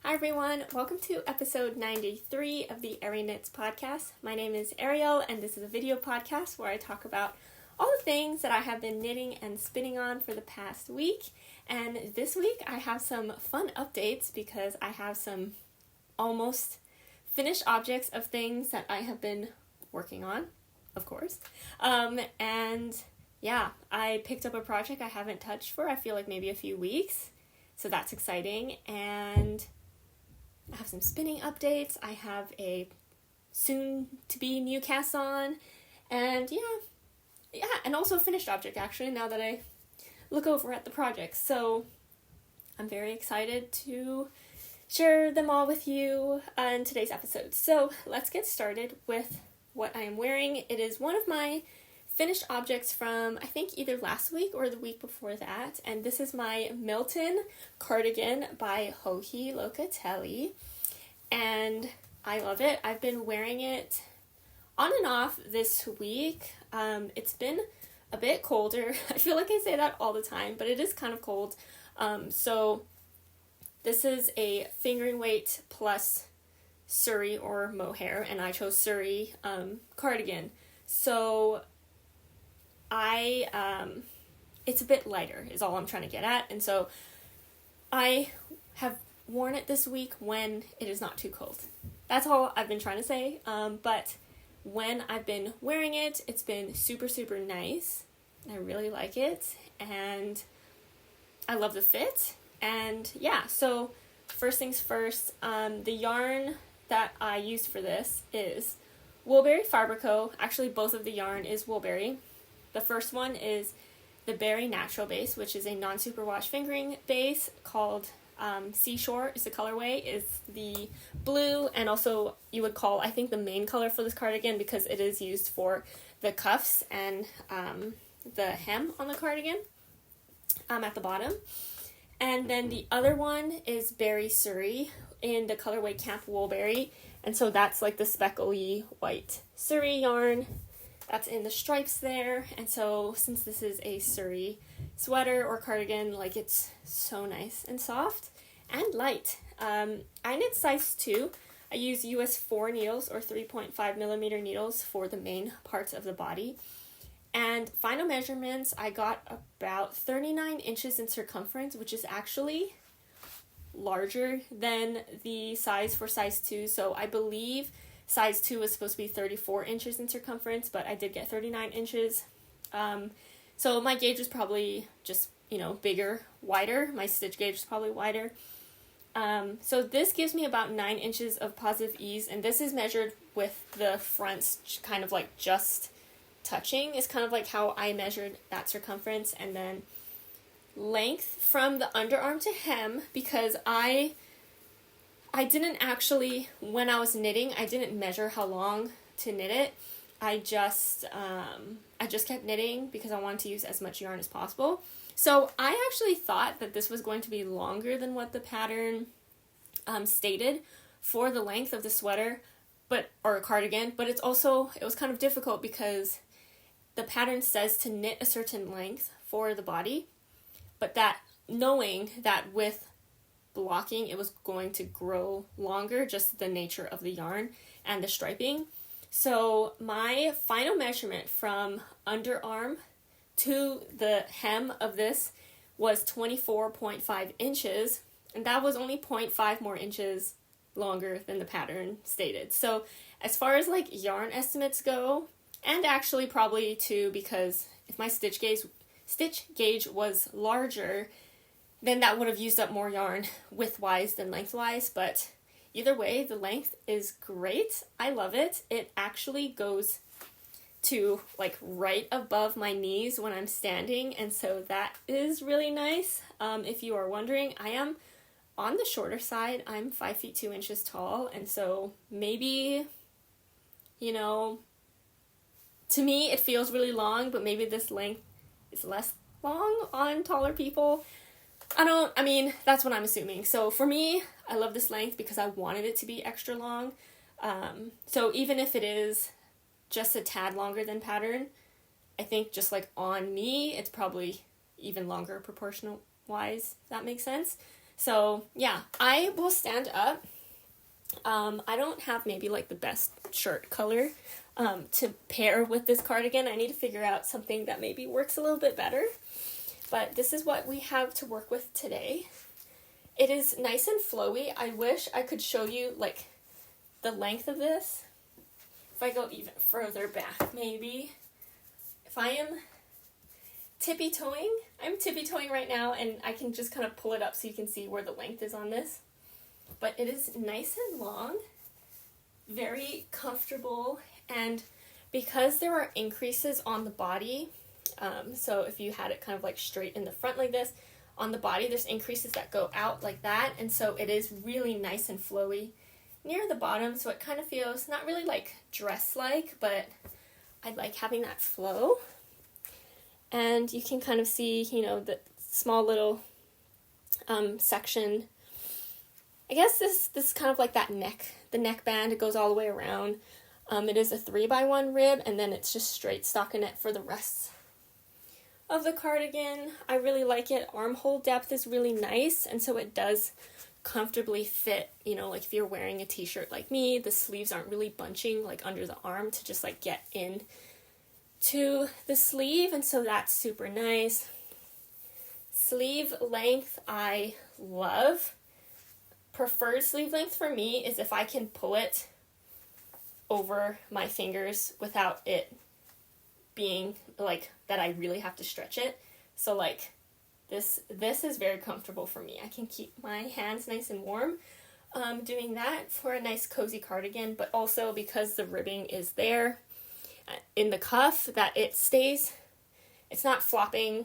Hi everyone, welcome to episode 93 of the arieknits podcast. My name is Ariel and this is a video podcast where I talk about all the things that I have been knitting and spinning on for the past week. And this week I have some fun updates because I have some almost finished objects of things that I have been working on, of course. And yeah, I picked up a project I haven't touched for I feel like maybe a few weeks. So that's exciting. And I have some spinning updates. I have a soon-to-be new cast on. And yeah, and also a finished object, actually, now that I look over at the project. So I'm very excited to share them all with you in today's episode. So let's get started with what I am wearing. It is one of my finished objects from, I think, either last week or the week before that, and this is my Milton cardigan by Locatelli, and I love it. I've been wearing it on and off this week. It's been a bit colder. I feel like I say that all the time, but it is kind of cold. So this is a fingering weight plus Suri or mohair, and I chose Suri cardigan. So it's a bit lighter is all I'm trying to get at, and so I have worn it this week when it is not too cold. That's all I've been trying to say, but when I've been wearing it, it's been super, super nice. I really like it, and I love the fit, and yeah, so first things first, the yarn that I used for this is Woolberry Fabrico. Actually, both of the yarn is Woolberry. The first one is the Berry Natural Base, which is a non-superwash fingering base called Seashore is the colorway, is the blue, and also you would call, I think, the main color for this cardigan because it is used for the cuffs and the hem on the cardigan at the bottom. And then the other one is Berry Suri in the colorway Camp Woolberry, and so that's like the speckly white Suri yarn. That's in the stripes there, and so since this is a Suri sweater or cardigan, like, it's so nice and soft and light. I knit size 2. I use US 4 needles or 3.5 millimeter needles for the main parts of the body. And final measurements, I got about 39 inches in circumference, which is actually larger than the size for size 2. So I believe size 2 was supposed to be 34 inches in circumference, but I did get 39 inches. So my gauge was probably just, bigger, wider. My stitch gauge is probably wider. So this gives me about 9 inches of positive ease, and this is measured with the fronts kind of like just touching. It's kind of like how I measured that circumference. And then length from the underarm to hem, because I didn't actually, when I was knitting, I didn't measure how long to knit it. I just kept knitting because I wanted to use as much yarn as possible. So I actually thought that this was going to be longer than what the pattern stated for the length of the sweater, or a cardigan, but it was kind of difficult because the pattern says to knit a certain length for the body, but that knowing that with blocking it was going to grow longer, just the nature of the yarn and the striping. So my final measurement from underarm to the hem of this was 24.5 inches, and that was only 0.5 more inches longer than the pattern stated. So as far as like yarn estimates go, and actually probably too, because if my stitch gauge was larger, then that would have used up more yarn widthwise than lengthwise, but either way, the length is great. I love it. It actually goes to like right above my knees when I'm standing, and so that is really nice. If you are wondering, I am on the shorter side. I'm 5 feet 2 inches tall, and so maybe, to me it feels really long, but maybe this length is less long on taller people. That's what I'm assuming. So for me, I love this length because I wanted it to be extra long. So even if it is just a tad longer than pattern, I think just like on me, it's probably even longer proportional wise, if that makes sense. So yeah, I will stand up. I don't have maybe like the best shirt color to pair with this cardigan. I need to figure out something that maybe works a little bit better. But this is what we have to work with today. It is nice and flowy. I wish I could show you like the length of this. If I go even further back, maybe. If I am tippy-toeing, I'm tippy-toeing right now, and I can just kind of pull it up so you can see where the length is on this. But it is nice and long, very comfortable, and because there are increases on the body, so if you had it kind of like straight in the front like this, on the body there's increases that go out like that, and so it is really nice and flowy near the bottom, so it kind of feels not really like dress-like, but I like having that flow. And you can kind of see, you know, the small little section. I guess this kind of like that neck, the neckband, it goes all the way around. It is a 3x1 rib, and then it's just straight stockinette for the rest of the cardigan. I really like it. Armhole depth is really nice, and so it does comfortably fit, you know, like if you're wearing a t-shirt like me, the sleeves aren't really bunching like under the arm to just like get in to the sleeve, and so that's super nice. Sleeve length I love. Preferred sleeve length for me is if I can pull it over my fingers without it being like that I really have to stretch it. So like this is very comfortable for me. I can keep my hands nice and warm doing that for a nice cozy cardigan, but also because the ribbing is there in the cuff, that it stays, it's not flopping,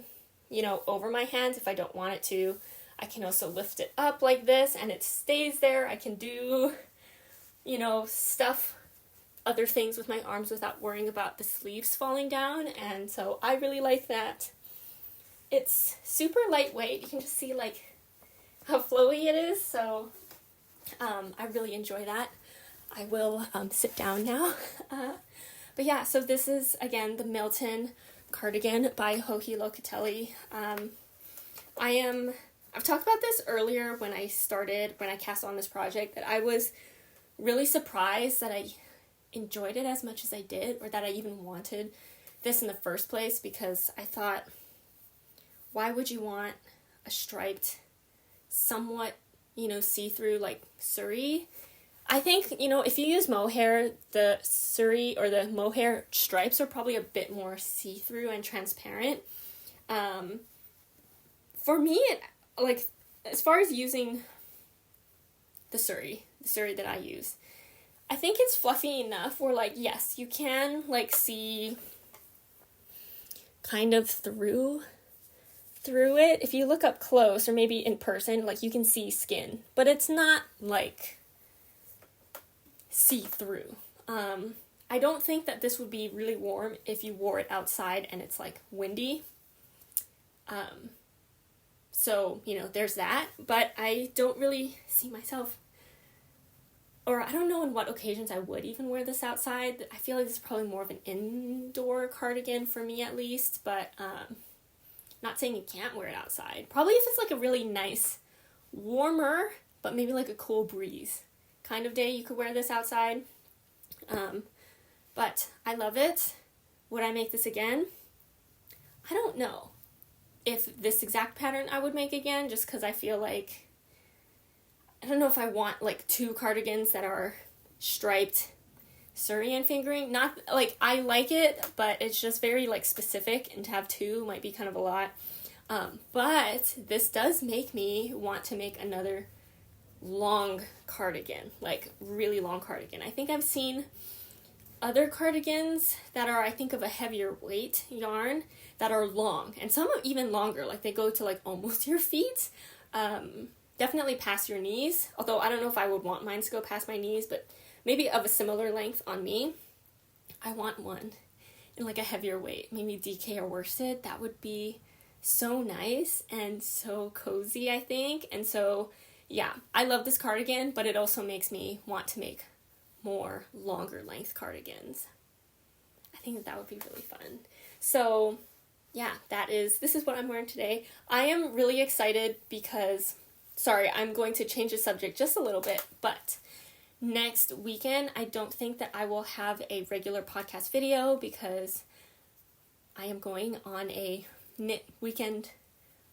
you know, over my hands if I don't want it to. I can also lift it up like this and it stays there. I can do, you know, stuff, other things with my arms without worrying about the sleeves falling down, and so I really like that. It's super lightweight. You can just see like how flowy it is, so I really enjoy that. I will sit down now. But yeah, so this is, again, the Milton cardigan by Joji Locatelli. I've talked about this earlier when I cast on this project, that I was really surprised that I enjoyed it as much as I did, or that I even wanted this in the first place, because I thought, why would you want a striped, somewhat, you know, see-through like Suri? I think, you know, if you use mohair, the Suri or the mohair stripes are probably a bit more see-through and transparent. For me, like, as far as using the Suri that I use, I think it's fluffy enough where, like, yes, you can, like, see kind of through it. If you look up close, or maybe in person, like, you can see skin, but it's not, like, see-through. I don't think that this would be really warm if you wore it outside and it's like windy. So, you know, there's that, but I don't really see myself, or I don't know on what occasions I would even wear this outside. I feel like this is probably more of an indoor cardigan for me at least, but not saying you can't wear it outside. Probably if it's like a really nice, warmer, but maybe like a cool breeze kind of day, you could wear this outside. But I love it. Would I make this again? I don't know if this exact pattern I would make again, just because I feel like, I don't know if I want like two cardigans that are striped Suri and fingering. Not like, I like it, but it's just very like specific, and to have two might be kind of a lot. But this does make me want to make another long cardigan, like really long cardigan. I think I've seen other cardigans that are, I think, of a heavier weight yarn that are long, and some are even longer, like they go to like almost your feet, definitely past your knees, although I don't know if I would want mine to go past my knees, but maybe of a similar length on me. I want one in like a heavier weight, maybe DK or worsted. That would be so nice and so cozy, I think. And so yeah, I love this cardigan, but it also makes me want to make more longer length cardigans. I think that would be really fun. So yeah, this is what I'm wearing today. I am really excited because sorry, I'm going to change the subject just a little bit, but next weekend, I don't think that I will have a regular podcast video because I am going on a knit weekend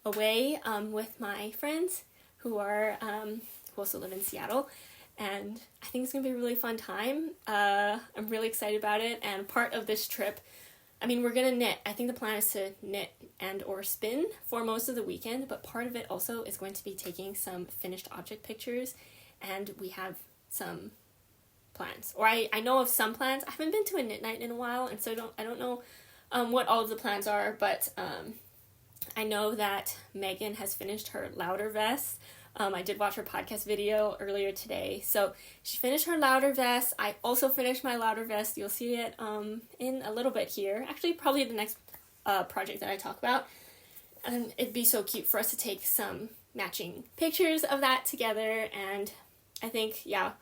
away with my friends who also live in Seattle, and I think it's going to be a really fun time. I'm really excited about it, and part of this trip, I mean, we're going to knit. I think the plan is to knit and or spin for most of the weekend, but part of it also is going to be taking some finished object pictures, and we have some plans. Or I know of some plans. I haven't been to a knit night in a while, and so I don't know what all of the plans are, but I know that Megan has finished her Lauder vest. I did watch her podcast video earlier today. So she finished her Lauder vest. I also finished my Lauder vest. You'll see it in a little bit here. Actually, probably the next project that I talk about. And it'd be so cute for us to take some matching pictures of that together. And I think, yeah,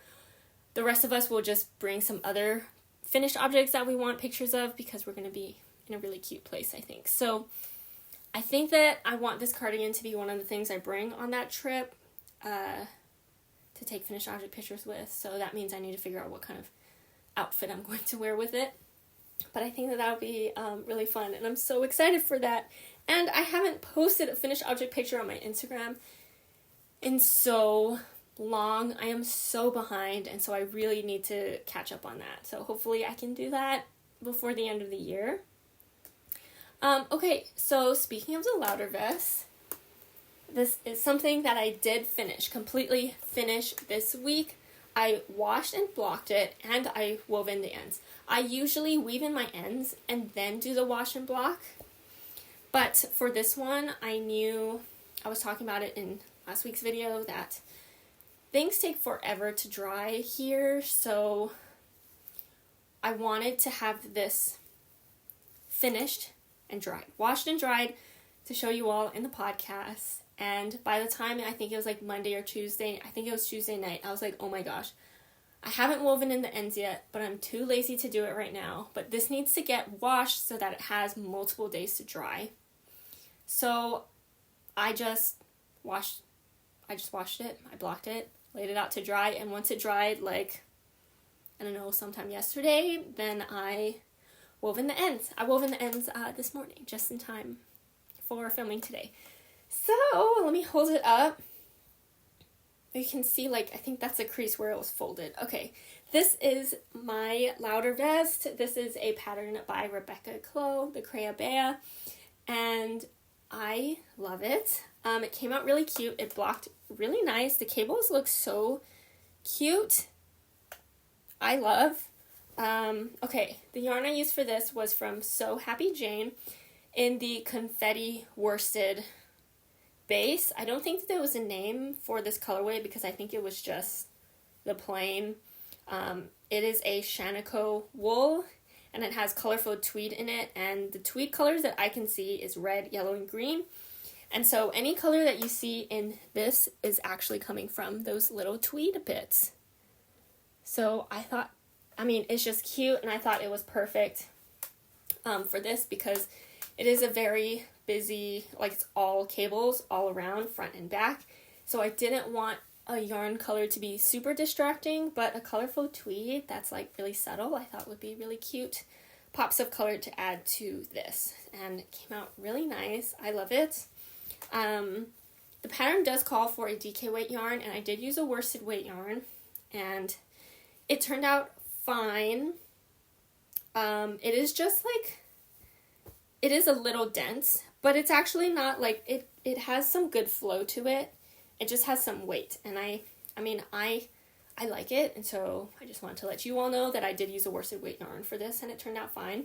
the rest of us will just bring some other finished objects that we want pictures of because we're going to be in a really cute place, I think. So I think that I want this cardigan to be one of the things I bring on that trip to take finished object pictures with. So that means I need to figure out what kind of outfit I'm going to wear with it. But I think that would be really fun, and I'm so excited for that. And I haven't posted a finished object picture on my Instagram in so long. I am so behind, and so I really need to catch up on that. So hopefully I can do that before the end of the year. Okay, so speaking of the Lauder vest, this is something that I did completely finish this week. I washed and blocked it, and I wove in the ends. I usually weave in my ends and then do the wash and block. But for this one, I was talking about it in last week's video, that things take forever to dry here, so I wanted to have this finished and dried, washed and dried, to show you all in the podcast. And by the time, I think it was like Monday or Tuesday, I think it was Tuesday night, I was like, oh my gosh, I haven't woven in the ends yet, but I'm too lazy to do it right now. But this needs to get washed so that it has multiple days to dry. So I just washed it, I blocked it, laid it out to dry, and once it dried, like, I don't know, sometime yesterday, then I wove in the ends. I wove in the ends this morning, just in time for filming today. So, let me hold it up. You can see, like, I think that's the crease where it was folded. Okay, this is my Lauder vest. This is a pattern by Clow, the Crea Bea, and I love it. It came out really cute. It blocked really nice. The cables look so cute. I love. Okay, the yarn I used for this was from So Happy Jane in the Confetti worsted base. I don't think that there was a name for this colorway because I think it was just the plain. It is a Shaniko wool, and it has colorful tweed in it, and the tweed colors that I can see is red, yellow, and green. And so any color that you see in this is actually coming from those little tweed bits. So it's just cute, and I thought it was perfect for this because it is a very busy, like, it's all cables all around, front and back. So I didn't want a yarn color to be super distracting, but a colorful tweed that's, like, really subtle I thought would be really cute pops of color to add to this. And it came out really nice. I love it. The pattern does call for a DK weight yarn, and I did use a worsted weight yarn, and it turned out fine. It is just, like, it is a little dense, but it's actually not, like, it has some good flow to it. It just has some weight, and I like it, and so I just wanted to let you all know that I did use a worsted weight yarn for this, and it turned out fine.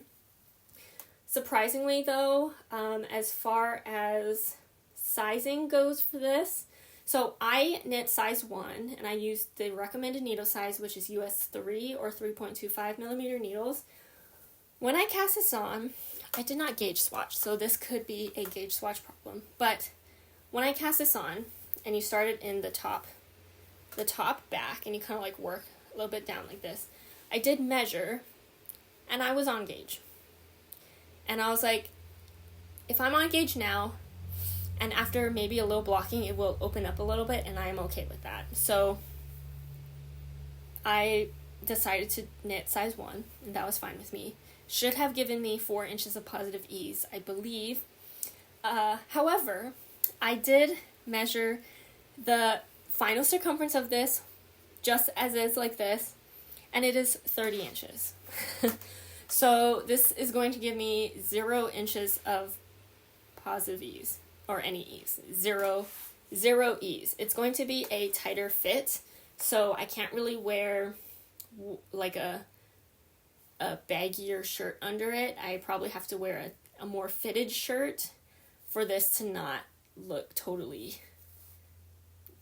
Surprisingly, though, as far as sizing goes for this, so I knit size 1, and I used the recommended needle size, which is US 3 or 3.25 millimeter needles. When I cast this on, I did not gauge swatch, so this could be a gauge swatch problem. But when I cast this on, and you started in the top back, and you kind of like work a little bit down like this, I did measure, and I was on gauge. And I was like, if I'm on gauge now, And after maybe a little blocking, it will open up a little bit, and I am okay with that. So I decided to knit size 1, and that was fine with me. Should have given me 4 inches of positive ease, I believe. However, I did measure the final circumference of this just as is, like this, and it is 30 inches. So this is going to give me 0 inches of positive ease, or any ease. Zero ease. It's going to be a tighter fit, so I can't really wear like a baggier shirt under it. I probably have to wear a more fitted shirt for this to not look totally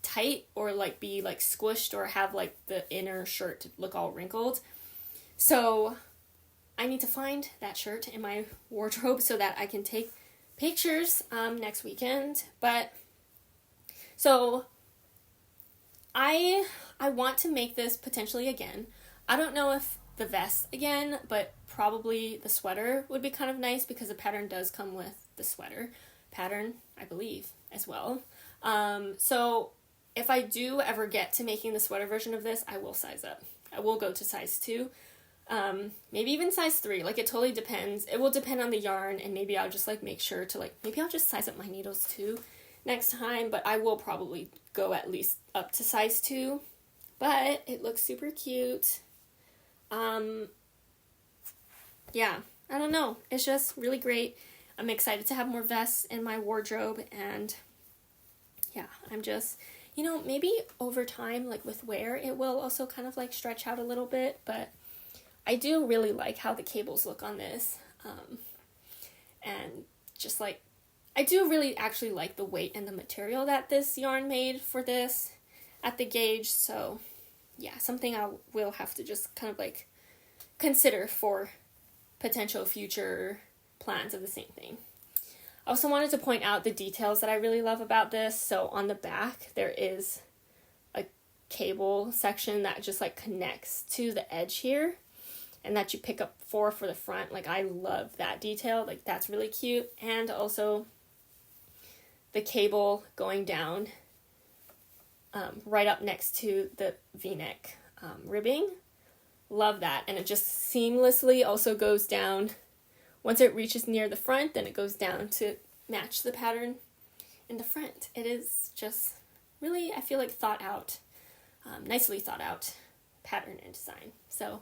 tight, or like be like squished, or have like the inner shirt to look all wrinkled. So I need to find that shirt in my wardrobe so that I can take pictures next weekend. But so I want to make this potentially again. I don't know if the vest again, but probably the sweater would be kind of nice, because the pattern does come with the sweater pattern, I believe, as well. So if I do ever get to making the sweater version of this, I will size up. I will go to size 2. Maybe even size 3. Like, it totally depends. It will depend on the yarn, and maybe I'll just like make sure to like, maybe I'll just size up my needles too next time, but I will probably go at least up to size 2. But it looks super cute. Yeah, I don't know. It's just really great. I'm excited to have more vests in my wardrobe, and yeah, I'm just, you know, maybe over time, like with wear, it will also kind of like stretch out a little bit, but I do really like how the cables look on this. And just like, I do really actually like the weight and the material that this yarn made for this at the gauge. So yeah, something I will have to just kind of like consider for potential future plans of the same thing. I also wanted to point out the details that I really love about this. So on the back, there is a cable section that just like connects to the edge here, and that you pick up for the front. Like, I love that detail. Like, that's really cute. And also the cable going down right up next to the v-neck ribbing. Love that. And it just seamlessly also goes down. Once it reaches near the front, then it goes down to match the pattern in the front. It is just really, I feel like, thought out, nicely thought out pattern and design. So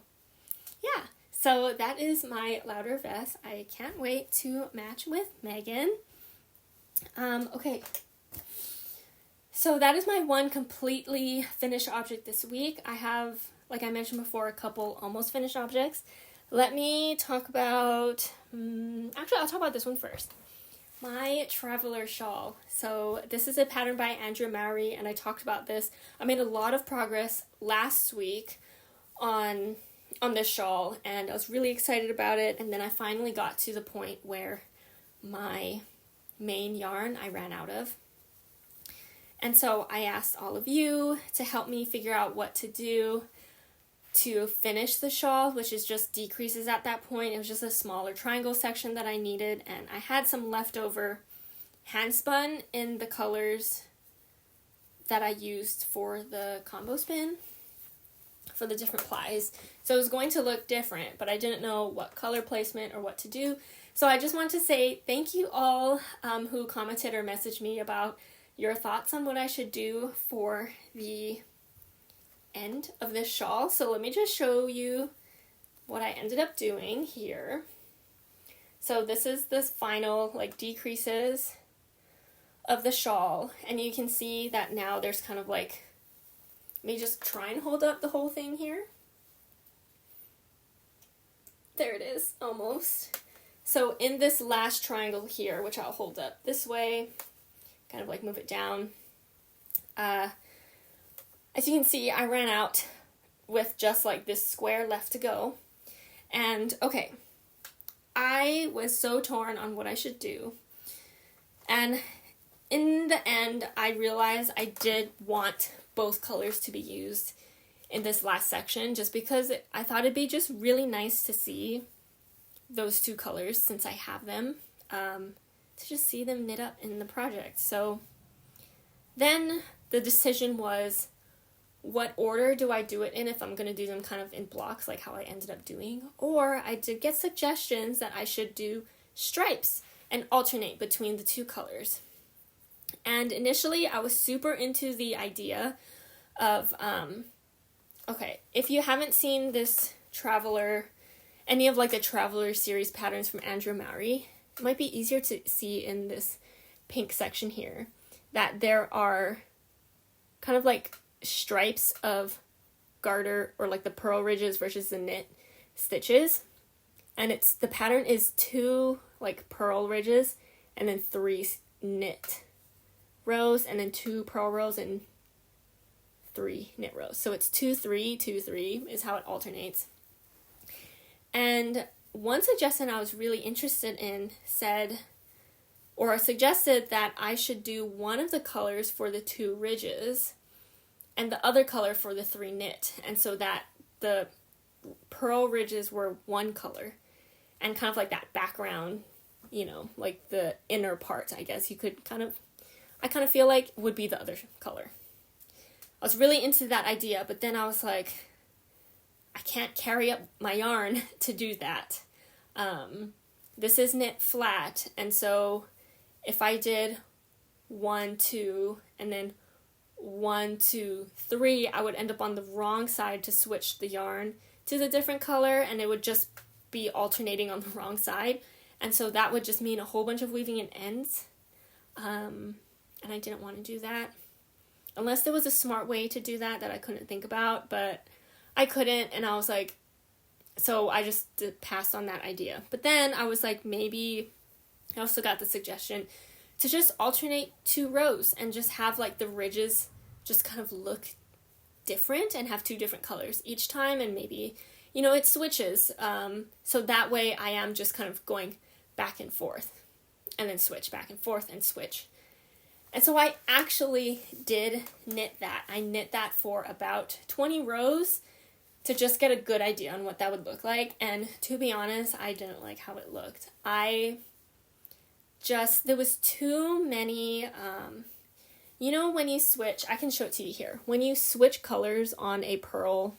yeah, so that is my Lauder vest. I can't wait to match with Megan. Okay, so that is my one completely finished object this week. I have, like I mentioned before, a couple almost finished objects. Let me talk about, actually I'll talk about this one first. My Traveler Shawl. So this is a pattern by Andrea Mowry, and I talked about this. I made a lot of progress last week on this shawl, and I was really excited about it, and then I finally got to the point where my main yarn I ran out of. And so I asked all of you to help me figure out what to do to finish the shawl, which is just decreases at that point. It was just a smaller triangle section that I needed, and I had some leftover handspun in the colors that I used for the combo spin for the different plies. So it was going to look different, but I didn't know what color placement or what to do. So I just want to say thank you all who commented or messaged me about your thoughts on what I should do for the end of this shawl. So let me just show you what I ended up doing here. So this is the final like decreases of the shawl, and you can see that now there's kind of like, let me just try and hold up the whole thing here. There it is, almost. So in this last triangle here, which I'll hold up this way, kind of like move it down, as you can see, I ran out with just like this square left to go. And okay, I was so torn on what I should do. And in the end, I realized I did want both colors to be used in this last section, just because I thought it'd be just really nice to see those two colors, since I have them, to just see them knit up in the project. So then the decision was, what order do I do it in if I'm going to do them kind of in blocks like how I ended up doing? Or I did get suggestions that I should do stripes and alternate between the two colors. And initially I was super into the idea of, okay, if you haven't seen this Traveler, any of like the Traveler series patterns from Andrea Mowry, it might be easier to see in this pink section here that there are kind of like stripes of garter or like the purl ridges versus the knit stitches, and it's the pattern is 2 like purl ridges and then 3 knit rows and then 2 purl rows and 3 knit rows. So it's 2 3 2 3 is how it alternates. And one suggestion I was really interested in suggested that I should do one of the colors for the 2 ridges and the other color for the 3 knit, and so that the purl ridges were one color and kind of like that background, you know, like the inner part, I guess you could I kind of feel like would be the other color. I was really into that idea, but then I was like, I can't carry up my yarn to do that. This is knit flat, and so if I did 1 2 and then 1 2 3, I would end up on the wrong side to switch the yarn to the different color, and it would just be alternating on the wrong side, and so that would just mean a whole bunch of weaving in ends, and I didn't want to do that unless there was a smart way to do that I couldn't think about, but I couldn't, and I was like, so I just passed on that idea. But then I was like, maybe I also got the suggestion to just alternate 2 rows and just have like the ridges just kind of look different and have 2 different colors each time, and maybe, you know, it switches. So that way I am just kind of going back and forth and then switch, back and forth and switch. And so I actually did knit that. I knit that for about 20 rows to just get a good idea on what that would look like. And to be honest, I didn't like how it looked. There was too many, you know, when you switch, I can show it to you here. When you switch colors on a purl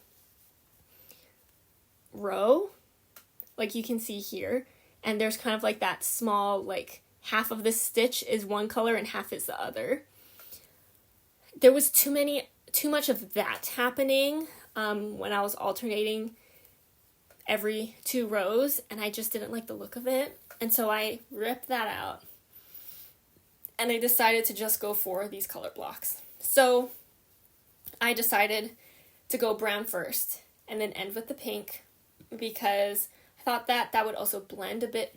row, like you can see here, and there's kind of like that small, like half of the stitch is one color and half is the other. There was too much of that happening when I was alternating every 2 rows, and I just didn't like the look of it, and so I ripped that out and I decided to just go for these color blocks. So I decided to go brown first and then end with the pink, because I thought that would also blend a bit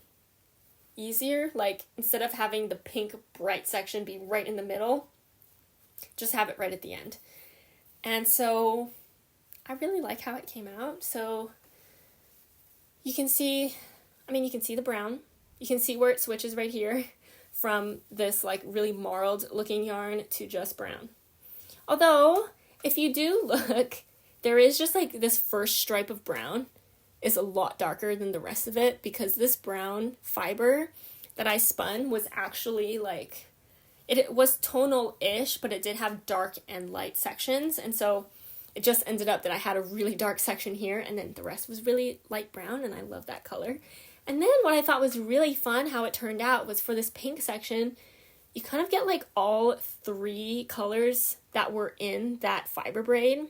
easier. Like, instead of having the pink bright section be right in the middle, just have it right at the end. And so I really like how it came out. So you can see the brown. You can see where it switches right here from this like really marled looking yarn to just brown. Although, if you do look, there is just like this first stripe of brown is a lot darker than the rest of it, because this brown fiber that I spun was actually like, it was tonal-ish, but it did have dark and light sections, and so it just ended up that I had a really dark section here, and then the rest was really light brown, and I love that color. And then what I thought was really fun, how it turned out, was for this pink section, you kind of get like all 3 colors that were in that fiber braid,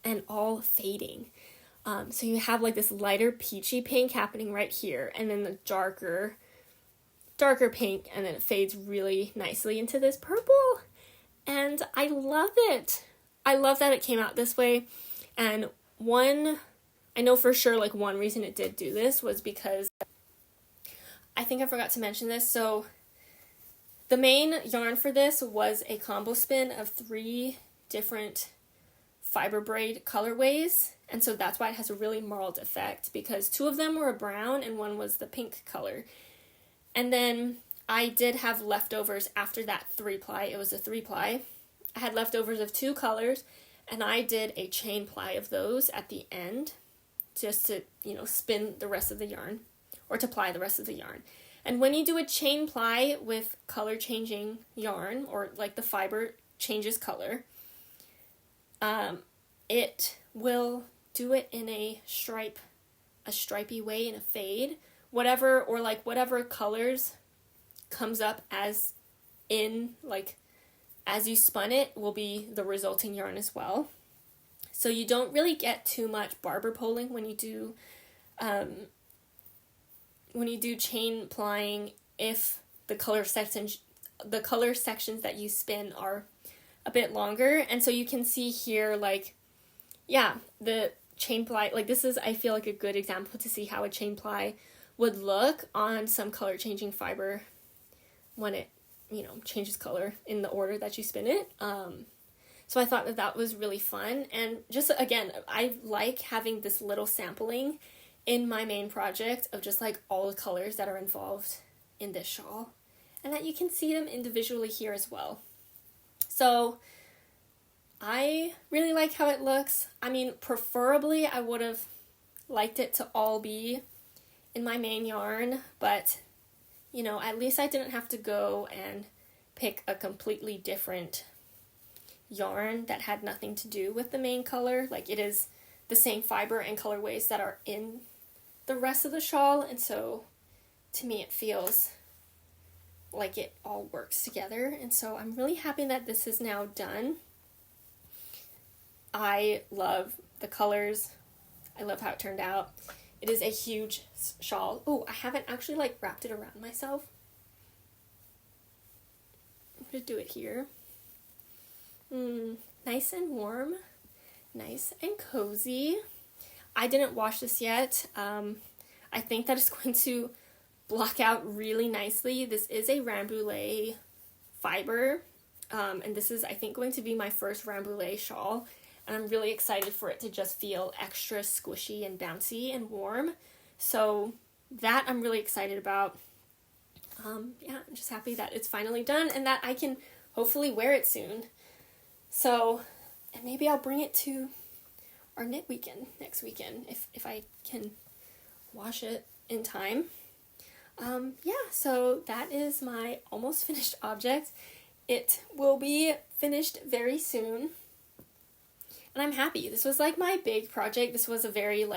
and all fading. So you have like this lighter peachy pink happening right here, and then the darker pink, and then it fades really nicely into this purple, and I love it. I love that it came out this way. And I know for sure, like, one reason it did do this was because, I think I forgot to mention this, so the main yarn for this was a combo spin of 3 different fiber braid colorways, and so that's why it has a really marled effect, because 2 of them were a brown and 1 was the pink color. And then I did have leftovers after that 3-ply. It was a 3-ply. I had leftovers of 2 colors, and I did a chain ply of those at the end, just to, spin the rest of the yarn, or to ply the rest of the yarn. And when you do a chain ply with color changing yarn, or like the fiber changes color, it will do it in a stripy way, in a fade, whatever colors comes up as you spun it will be the resulting yarn as well. So you don't really get too much barber poling when you do chain plying if the color sections that you spin are a bit longer. And so you can see here, the chain ply, this is, I feel like, a good example to see how a chain ply would look on some color changing fiber when it, changes color in the order that you spin it. So I thought that was really fun. And just, again, I like having this little sampling in my main project of just all the colors that are involved in this shawl, and that you can see them individually here as well. So I really like how it looks. I mean, preferably I would have liked it to all be in my main yarn, but at least I didn't have to go and pick a completely different yarn that had nothing to do with the main color. It is the same fiber and colorways that are in the rest of the shawl, and so to me it feels like it all works together. And so I'm really happy that this is now done. I love the colors. I love how it turned out. It is a huge shawl. Oh, I haven't actually wrapped it around myself. I'm gonna do it here. Nice and warm, nice and cozy. I didn't wash this yet. I think that it's going to block out really nicely. This is a Rambouillet fiber, and this is, I think, going to be my first Rambouillet shawl, and I'm really excited for it to just feel extra squishy and bouncy and warm. So that I'm really excited about. I'm just happy that it's finally done and that I can hopefully wear it soon. So, and maybe I'll bring it to our knit weekend next weekend if I can wash it in time. So that is my almost finished object. It will be finished very soon. And I'm happy. This was my big project. This was a very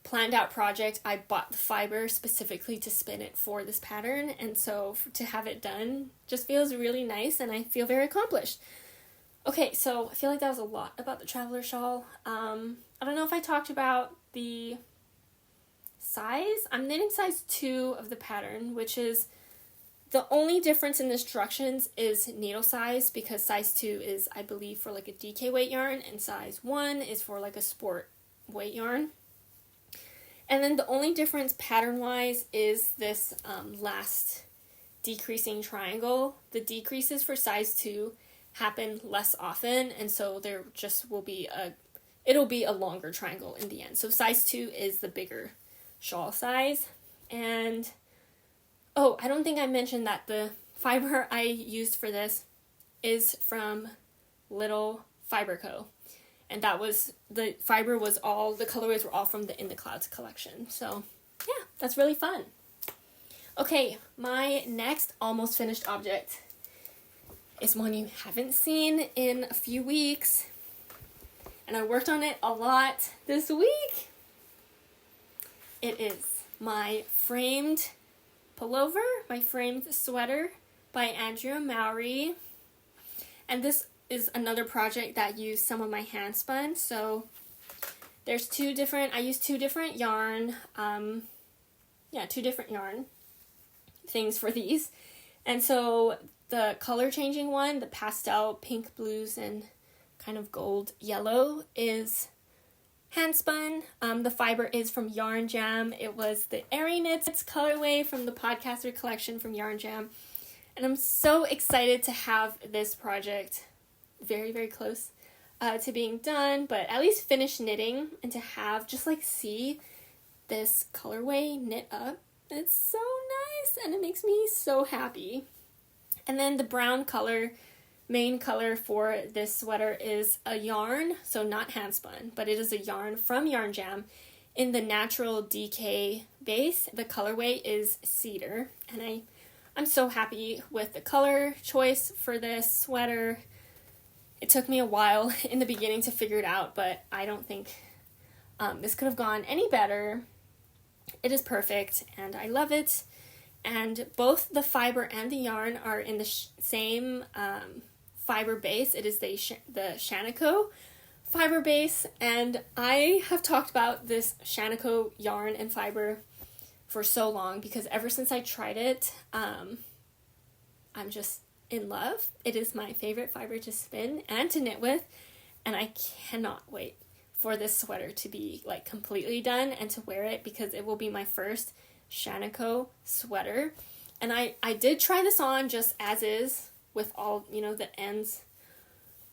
planned out project. I bought the fiber specifically to spin it for this pattern, and so to have it done just feels really nice, and I feel very accomplished. Okay, so I feel like that was a lot about the Traveler Shawl. I don't know if I talked about the size. I'm knitting size 2 of the pattern, which is the only difference in the instructions is needle size, because size 2 is, I believe, for a DK weight yarn, and size 1 is for a sport weight yarn. And then the only difference pattern-wise is this last decreasing triangle. The decreases for size 2 happen less often, and so there just will be it'll be a longer triangle in the end. So size 2 is the bigger shawl size. And I don't think I mentioned that the fiber I used for this is from Little Fiber Co. And that was, the colorways were all from the In the Clouds collection. So yeah, that's really fun. Okay, my next almost finished object is one you haven't seen in a few weeks, and I worked on it a lot this week. It is my framed pullover, my framed sweater by Andrea Mowry, and this is another project that used some of my Handspun. So there's I used two different yarn things for these, and so the color changing one, the pastel pink, blues, and kind of gold yellow, is Handspun. The fiber is from Yarn Jam. It was the arieknits colorway from the Podcaster collection from Yarn Jam, and I'm so excited to have this project very, very close to being done, but at least finish knitting, and to have just see this colorway knit up. It's so nice, and it makes me so happy. And then the brown color, main color for this sweater, is a yarn, so not Handspun, but it is a yarn from Yarn Jam in the Natural Decay base. The colorway is Cedar, and I'm so happy with the color choice for this sweater. It took me a while in the beginning to figure it out, but I don't think this could have gone any better. It is perfect, and I love it. And both the fiber and the yarn are in the same fiber base. It is the Shaniko fiber base, and I have talked about this Shaniko yarn and fiber for so long because ever since I tried it, I'm just in love. It is my favorite fiber to spin and to knit with, and I cannot wait for this sweater to be like completely done and to wear it because it will be my first Shaniko sweater. And I did try this on just as is with all, the ends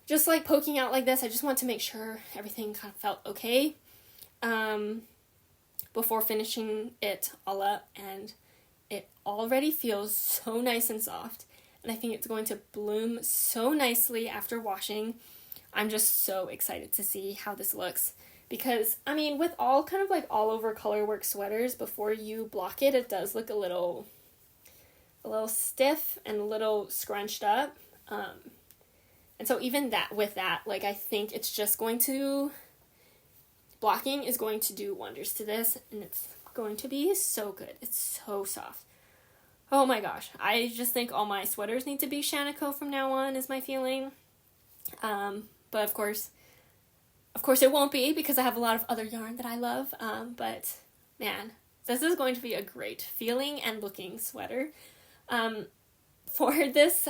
just like poking out like this. I just want to make sure everything kind of felt okay before finishing it all up, and it already feels so nice and soft, and I think it's going to bloom so nicely after washing. I'm just so excited to see how this looks because, with all kind of like all over colorwork sweaters, before you block it, it does look a little stiff and a little scrunched up. And so even with that, like I think it's just blocking is going to do wonders to this, and it's going to be so good. It's so soft. Oh my gosh. I just think all my sweaters need to be Shaniko from now on is my feeling. But of course it won't be because I have a lot of other yarn that I love. But man, this is going to be a great feeling and looking sweater. For this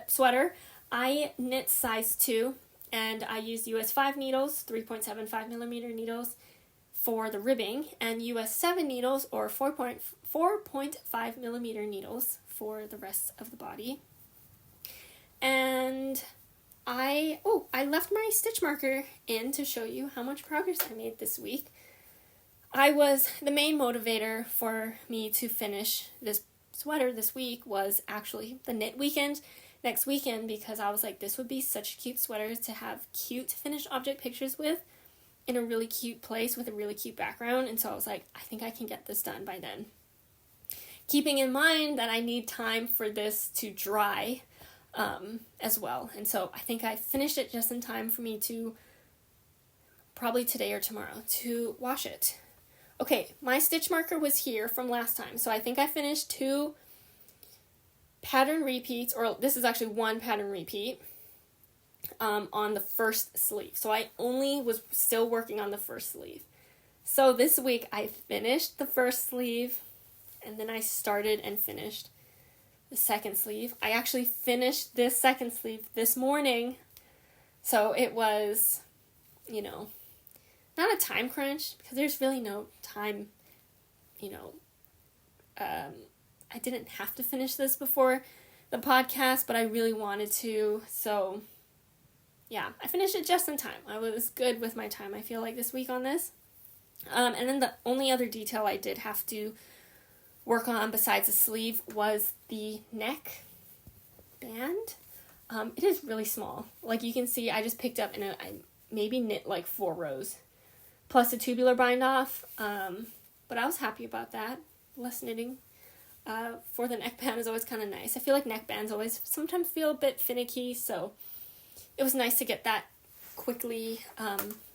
sweater, I knit size 2, and I used US 5 needles, 3.75 millimeter needles for the ribbing, and US 7 needles or 4.5 millimeter needles for the rest of the body. And I left my stitch marker in to show you how much progress I made this week. The main motivator for me to finish this sweater this week was actually the knit weekend next weekend, because I was like, this would be such a cute sweater to have cute finished object pictures with in a really cute place with a really cute background. And so I was like, I think I can get this done by then, keeping in mind that I need time for this to dry as well. And so I think I finished it just in time for me to probably today or tomorrow to wash it. Okay, my stitch marker was here from last time, so I think I finished 2 pattern repeats, or this is actually 1 pattern repeat on the first sleeve. So I only was still working on the first sleeve. So this week I finished the first sleeve, and then I started and finished the second sleeve. I actually finished this second sleeve this morning, so it was, not a time crunch, because there's really no time, I didn't have to finish this before the podcast, but I really wanted to, so yeah, I finished it just in time. I was good with my time, I feel like, this week on this. And then the only other detail I did have to work on besides the sleeve was the neck band. It is really small. Like you can see, I just picked up and I maybe knit like 4 rows, plus a tubular bind off, but I was happy about that. Less knitting for the neckband is always kind of nice. I feel like neckbands always sometimes feel a bit finicky, so it was nice to get that quickly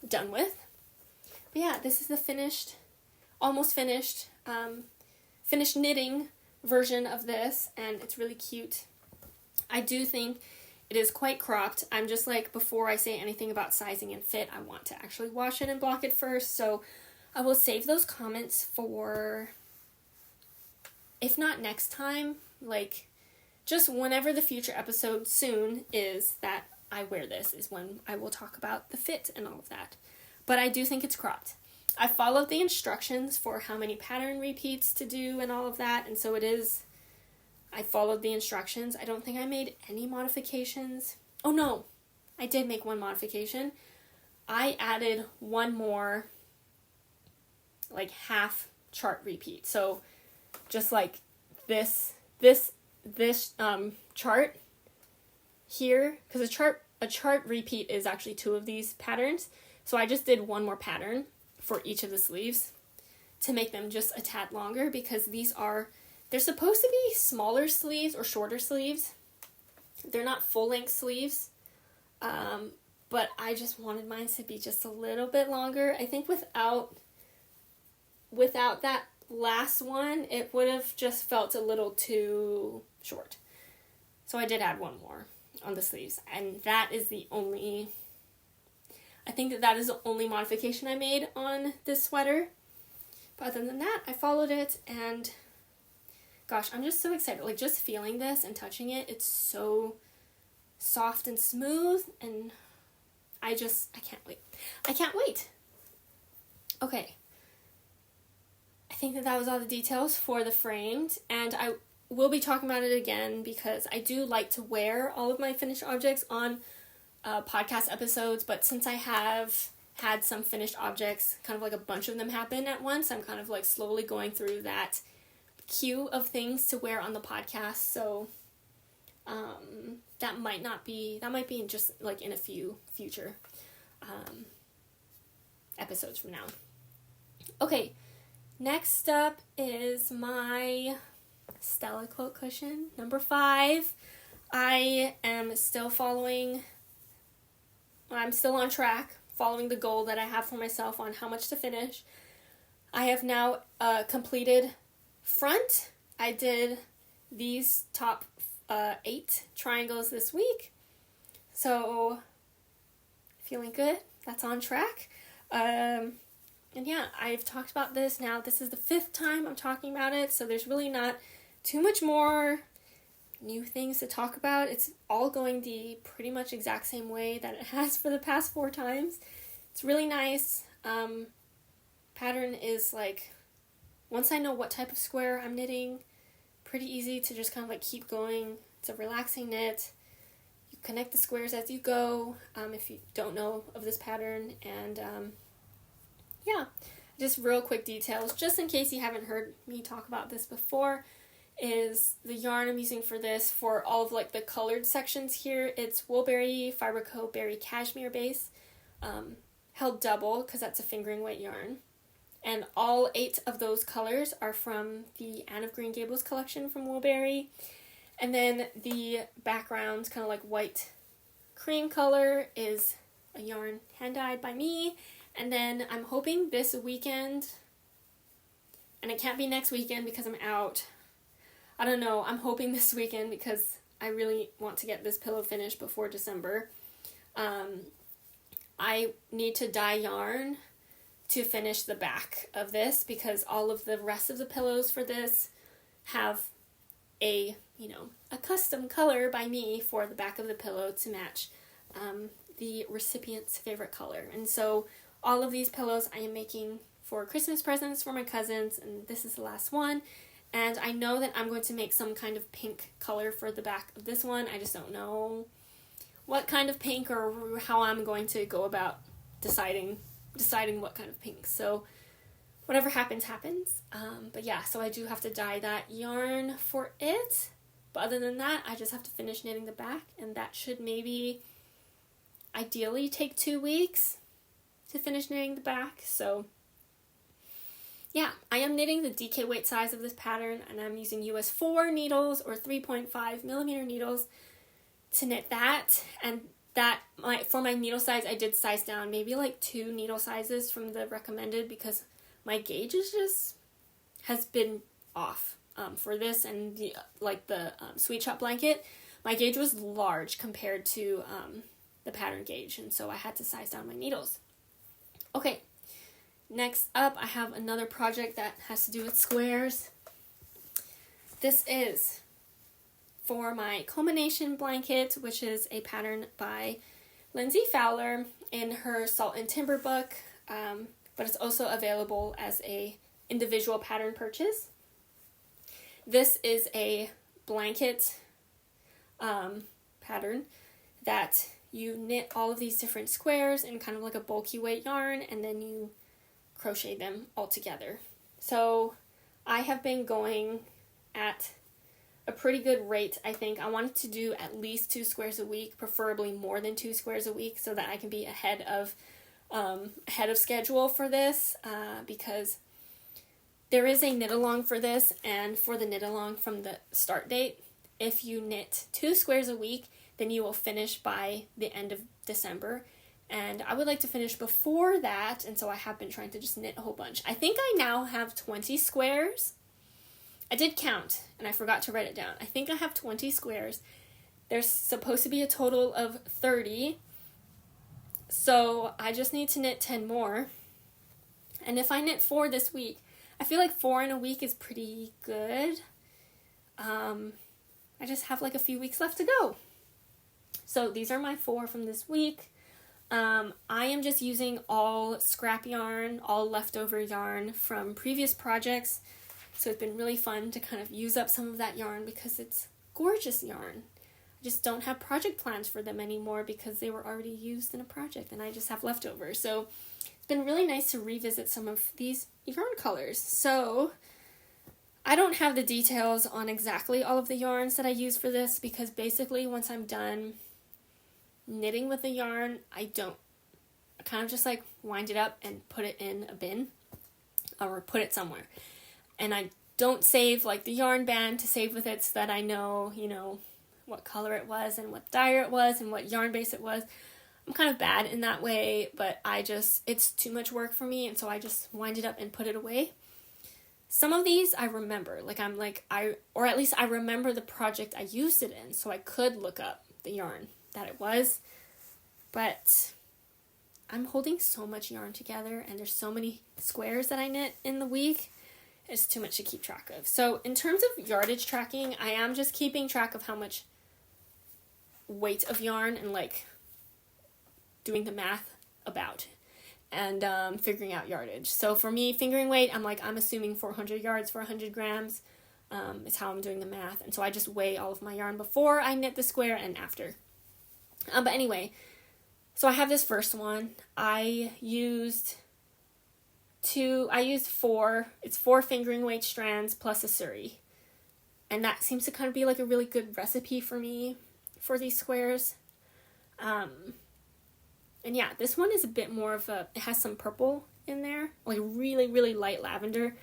done with. But yeah, this is the almost finished knitting version of this, and it's really cute. I do think it is quite cropped. I'm just like, before I say anything about sizing and fit, I want to actually wash it and block it first, so I will save those comments for, if not next time, like just whenever the future episode soon is that I wear this is when I will talk about the fit and all of that. But I do think it's cropped. I followed the instructions for how many pattern repeats to do and all of that, and so I followed the instructions. I don't think I made any modifications. Oh no, I did make one modification. I added one more like half chart repeat. So just like this chart here, because a chart repeat is actually 2 of these patterns. So I just did one more pattern for each of the sleeves. to make them just a tad longer, because they're supposed to be smaller sleeves or shorter sleeves. They're not full-length sleeves, but I just wanted mine to be just a little bit longer. I think without that last one, it would have just felt a little too short. So I did add one more on the sleeves, and that is the only modification I made on this sweater. But other than that, I followed it, and gosh, I'm just so excited. Like, just feeling this and touching it, it's so soft and smooth, and I can't wait. I can't wait. Okay. I think that was all the details for the framed, and I will be talking about it again because I do like to wear all of my finished objects on podcast episodes, but since I have had some finished objects, kind of like a bunch of them happen at once, I'm kind of like slowly going through that queue of things to wear on the podcast, so that might be just like in a few future episodes from now. Okay, next up is my Stella quilt cushion, number 5. I'm still on track, following the goal that I have for myself on how much to finish. I have now completed front. I did these top 8 triangles this week, so feeling good. That's on track. And yeah, I've talked about this now. This is the 5th time I'm talking about it, so there's really not too much more new things to talk about. It's all going the pretty much exact same way that it has for the past 4 times. It's really nice. Pattern is like, once I know what type of square I'm knitting, pretty easy to just kind of like keep going. It's a relaxing knit. You connect the squares as you go, if you don't know of this pattern. And yeah, just real quick details, just in case you haven't heard me talk about this before, is the yarn I'm using for this, for all of like the colored sections here. It's Woolberry Fiberco Berry Cashmere base, held double because that's a fingering weight yarn. And all 8 of those colors are from the Anne of Green Gables collection from Woolberry. And then the background, kind of like white cream color, is a yarn hand-dyed by me. And then I'm hoping this weekend, and it can't be next weekend because I'm out. I don't know, I'm hoping this weekend because I really want to get this pillow finished before December. I need to dye yarn to finish the back of this because all of the rest of the pillows for this have a custom color by me for the back of the pillow to match the recipient's favorite color. And so all of these pillows I am making for Christmas presents for my cousins, and this is the last one. And I know that I'm going to make some kind of pink color for the back of this one. I just don't know what kind of pink or how I'm going to go about deciding what kind of pink. So whatever happens, happens. But yeah, so I do have to dye that yarn for it. But other than that, I just have to finish knitting the back, and that should maybe ideally take 2 weeks to finish knitting the back. So yeah, I am knitting the DK weight size of this pattern, and I'm using US 4 needles or 3.5 millimeter needles to knit that. And for my needle size, I did size down maybe like 2 needle sizes from the recommended because my gauge has been off for this, and the Sweet Shop blanket. My gauge was large compared to the pattern gauge, and so I had to size down my needles. Okay, next up I have another project that has to do with squares. This is for my culmination blanket, which is a pattern by Lindsay Fowler in her Salt and Timber book, but it's also available as a individual pattern purchase. This is a blanket pattern that you knit all of these different squares in kind of like a bulky weight yarn, and then you crochet them all together. So I have been going at a pretty good rate, I think. I wanted to do at least 2 squares a week, preferably more than 2 squares a week, so that I can be ahead of schedule for this, because there is a knit along for this, and for the knit along from the start date, if you knit 2 squares a week, then you will finish by the end of December. And I would like to finish before that, and so I have been trying to just knit a whole bunch. I think I now have 20 squares. I did count, and I forgot to write it down. I think I have 20 squares. There's supposed to be a total of 30, so I just need to knit 10 more. And if I knit 4 this week, I feel like 4 in a week is pretty good. I just have like a few weeks left to go. So these are my 4 from this week. I am just using all scrap yarn, all leftover yarn from previous projects. So it's been really fun to kind of use up some of that yarn because it's gorgeous yarn. I just don't have project plans for them anymore because they were already used in a project and I just have leftovers. So it's been really nice to revisit some of these yarn colors. So I don't have the details on exactly all of the yarns that I use for this because basically once I'm done knitting with the yarn, I kind of just like wind it up and put it in a bin or put it somewhere. And I don't save like the yarn band to save with it so that I know, what color it was and what dyer it was and what yarn base it was. I'm kind of bad in that way, but it's too much work for me, and so I just wind it up and put it away. Some of these I remember, or at least I remember the project I used it in, so I could look up the yarn that it was, but I'm holding so much yarn together, and there's so many squares that I knit in the week, it's too much to keep track of. So in terms of yardage tracking, I am just keeping track of how much weight of yarn and doing the math about and figuring out yardage. So for me, fingering weight, I'm assuming 400 yards for 100 grams is how I'm doing the math. And so I just weigh all of my yarn before I knit the square and after. But anyway, so I have this first one. I used 4, it's 4 fingering weight strands plus a Suri. And that seems to kind of be like a really good recipe for me for these squares. And yeah, this one is a bit more of it has some purple in there, like really, really light lavender,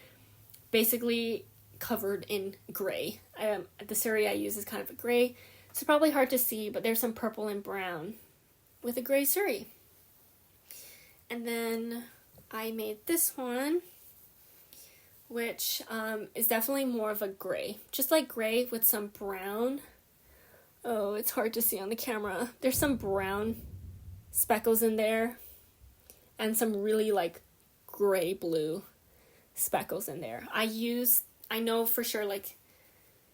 basically covered in gray. The Suri I use is kind of a gray, so it's probably hard to see, but there's some purple and brown with a gray Suri. And then I made this one, which is definitely more of a gray, just like gray with some brown. Oh, it's hard to see on the camera. There's some brown speckles in there and some really gray blue speckles in there. I know for sure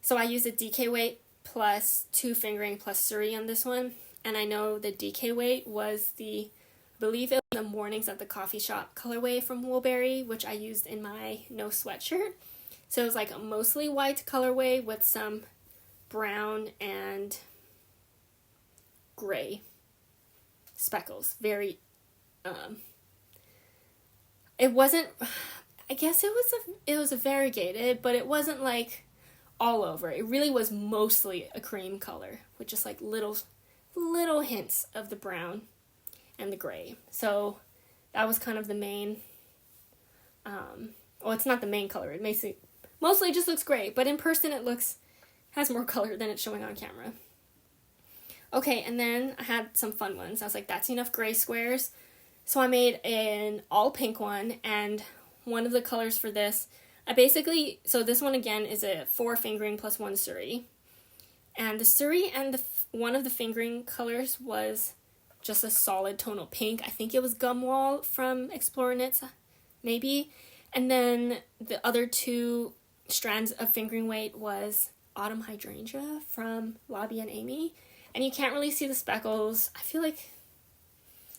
so I use a DK weight plus 2 fingering plus Suri on this one, and I know the DK weight was I believe it was the Mornings at the Coffee Shop colorway from Woolberry, which I used in my no sweatshirt. So it was a mostly white colorway with some brown and gray speckles. Very it wasn't, I guess it was a variegated, but it wasn't all over. It really was mostly a cream color with just little hints of the brown and the gray. So that was kind of the main it's not the main color. It mostly just looks gray, but in person it has more color than it's showing on camera. Okay, and then I had some fun ones. I was like, that's enough gray squares. So I made an all pink one, and one of the colors for this, so this one again is a 4 fingering plus 1 Suri. And the Suri and one of the fingering colors was just a solid tonal pink. I think it was Gumwall from Explorer Knits, maybe. And then the other 2 strands of fingering weight was Autumn Hydrangea from Lobby and Amy. And you can't really see the speckles. I feel like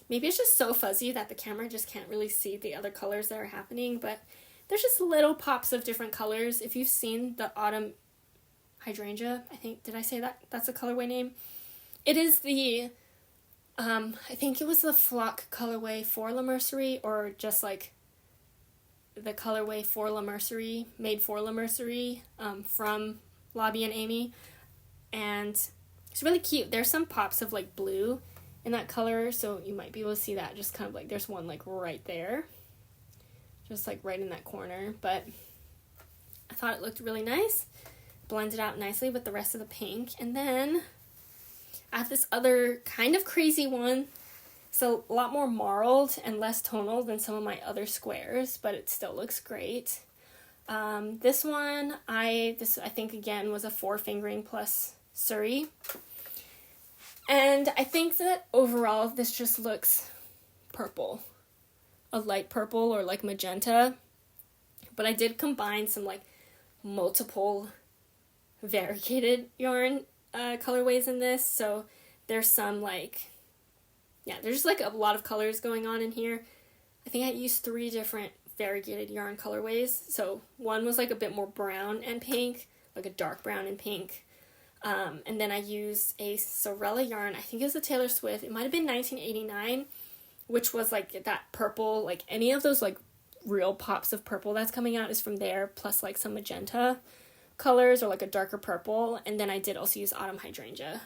maybe it's just so fuzzy that the camera just can't really see the other colors that are happening, but there's just little pops of different colors. If you've seen the Autumn Hydrangea, did I say that? That's a colorway name. It is the, I think it was the Flock colorway for La Mercerie, or just the colorway for La Mercerie, made for La Mercerie, from Lobby and Amy. And it's really cute. There's some pops of blue in that color, so you might be able to see that. Just kind of there's one right there, just right in that corner. But thought it looked really nice. Blended out nicely with the rest of the pink. And then I have this other kind of crazy one. So a lot more marled and less tonal than some of my other squares, but it still looks great. This one, I think again was a 4-fingering plus Suri. And I think that overall this just looks purple. A light purple or like magenta. But I did combine some like multiple variegated yarn colorways in this. So there's some like, yeah, there's like a lot of colors going on in here. I think I used 3 different variegated yarn colorways. So one was like a bit more brown and pink, like a dark brown and pink. And then I used a Sorella yarn. I think it was a Taylor Swift. It might have been 1989, which was like that purple, like any of those like real pops of purple that's coming out is from there, plus like some magenta colors or like a darker purple. And then I did also use Autumn Hydrangea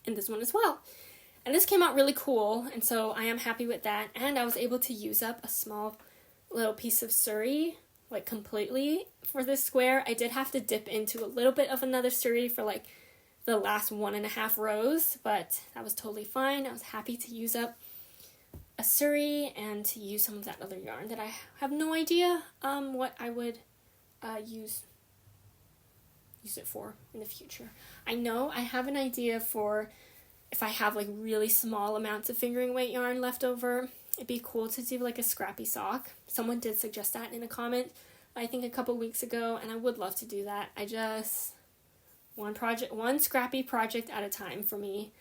in this one as well. And this came out really cool, and so I am happy with that. And I was able to use up a small little piece of Suri, like completely for this square. I did have to dip into a little bit of another Suri for like the last 1.5 rows, but that was totally fine. I was happy to use up a Suri and to use some of that other yarn that I have no idea what I would use it for in the future. I know I have an idea for if I have like really small amounts of fingering weight yarn left over, it'd be cool to do like a scrappy sock. Someone did suggest that in a comment, I think a couple weeks ago, and I would love to do that. I just, one scrappy project at a time for me.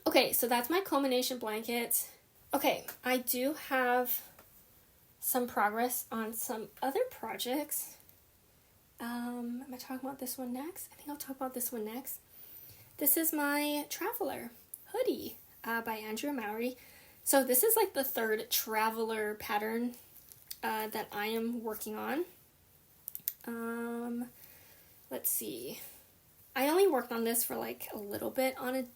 Okay, so that's my culmination blanket. Okay, I do have some progress on some other projects. Am I talking about this one next? I think I'll talk about this one next. This is my Traveler hoodie by Andrea Mowry. So this is like the 3rd Traveler pattern that I am working on. Let's see. I only worked on this for like a little bit on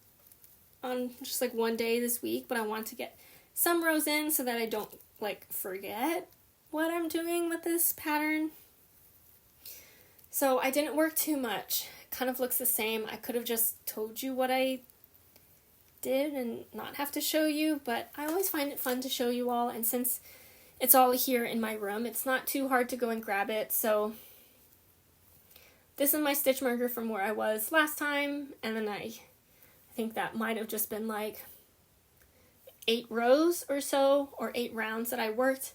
just like one day this week, but I want to get some rows in so that I don't like forget what I'm doing with this pattern. So I didn't work too much. Kind of looks the same. I could have just told you what I did and not have to show you, but I always find it fun to show you all, and since it's all here in my room, it's not too hard to go and grab it. So this is my stitch marker from where I was last time, and then I think that might have just been like 8 rows or so, or 8 rounds that I worked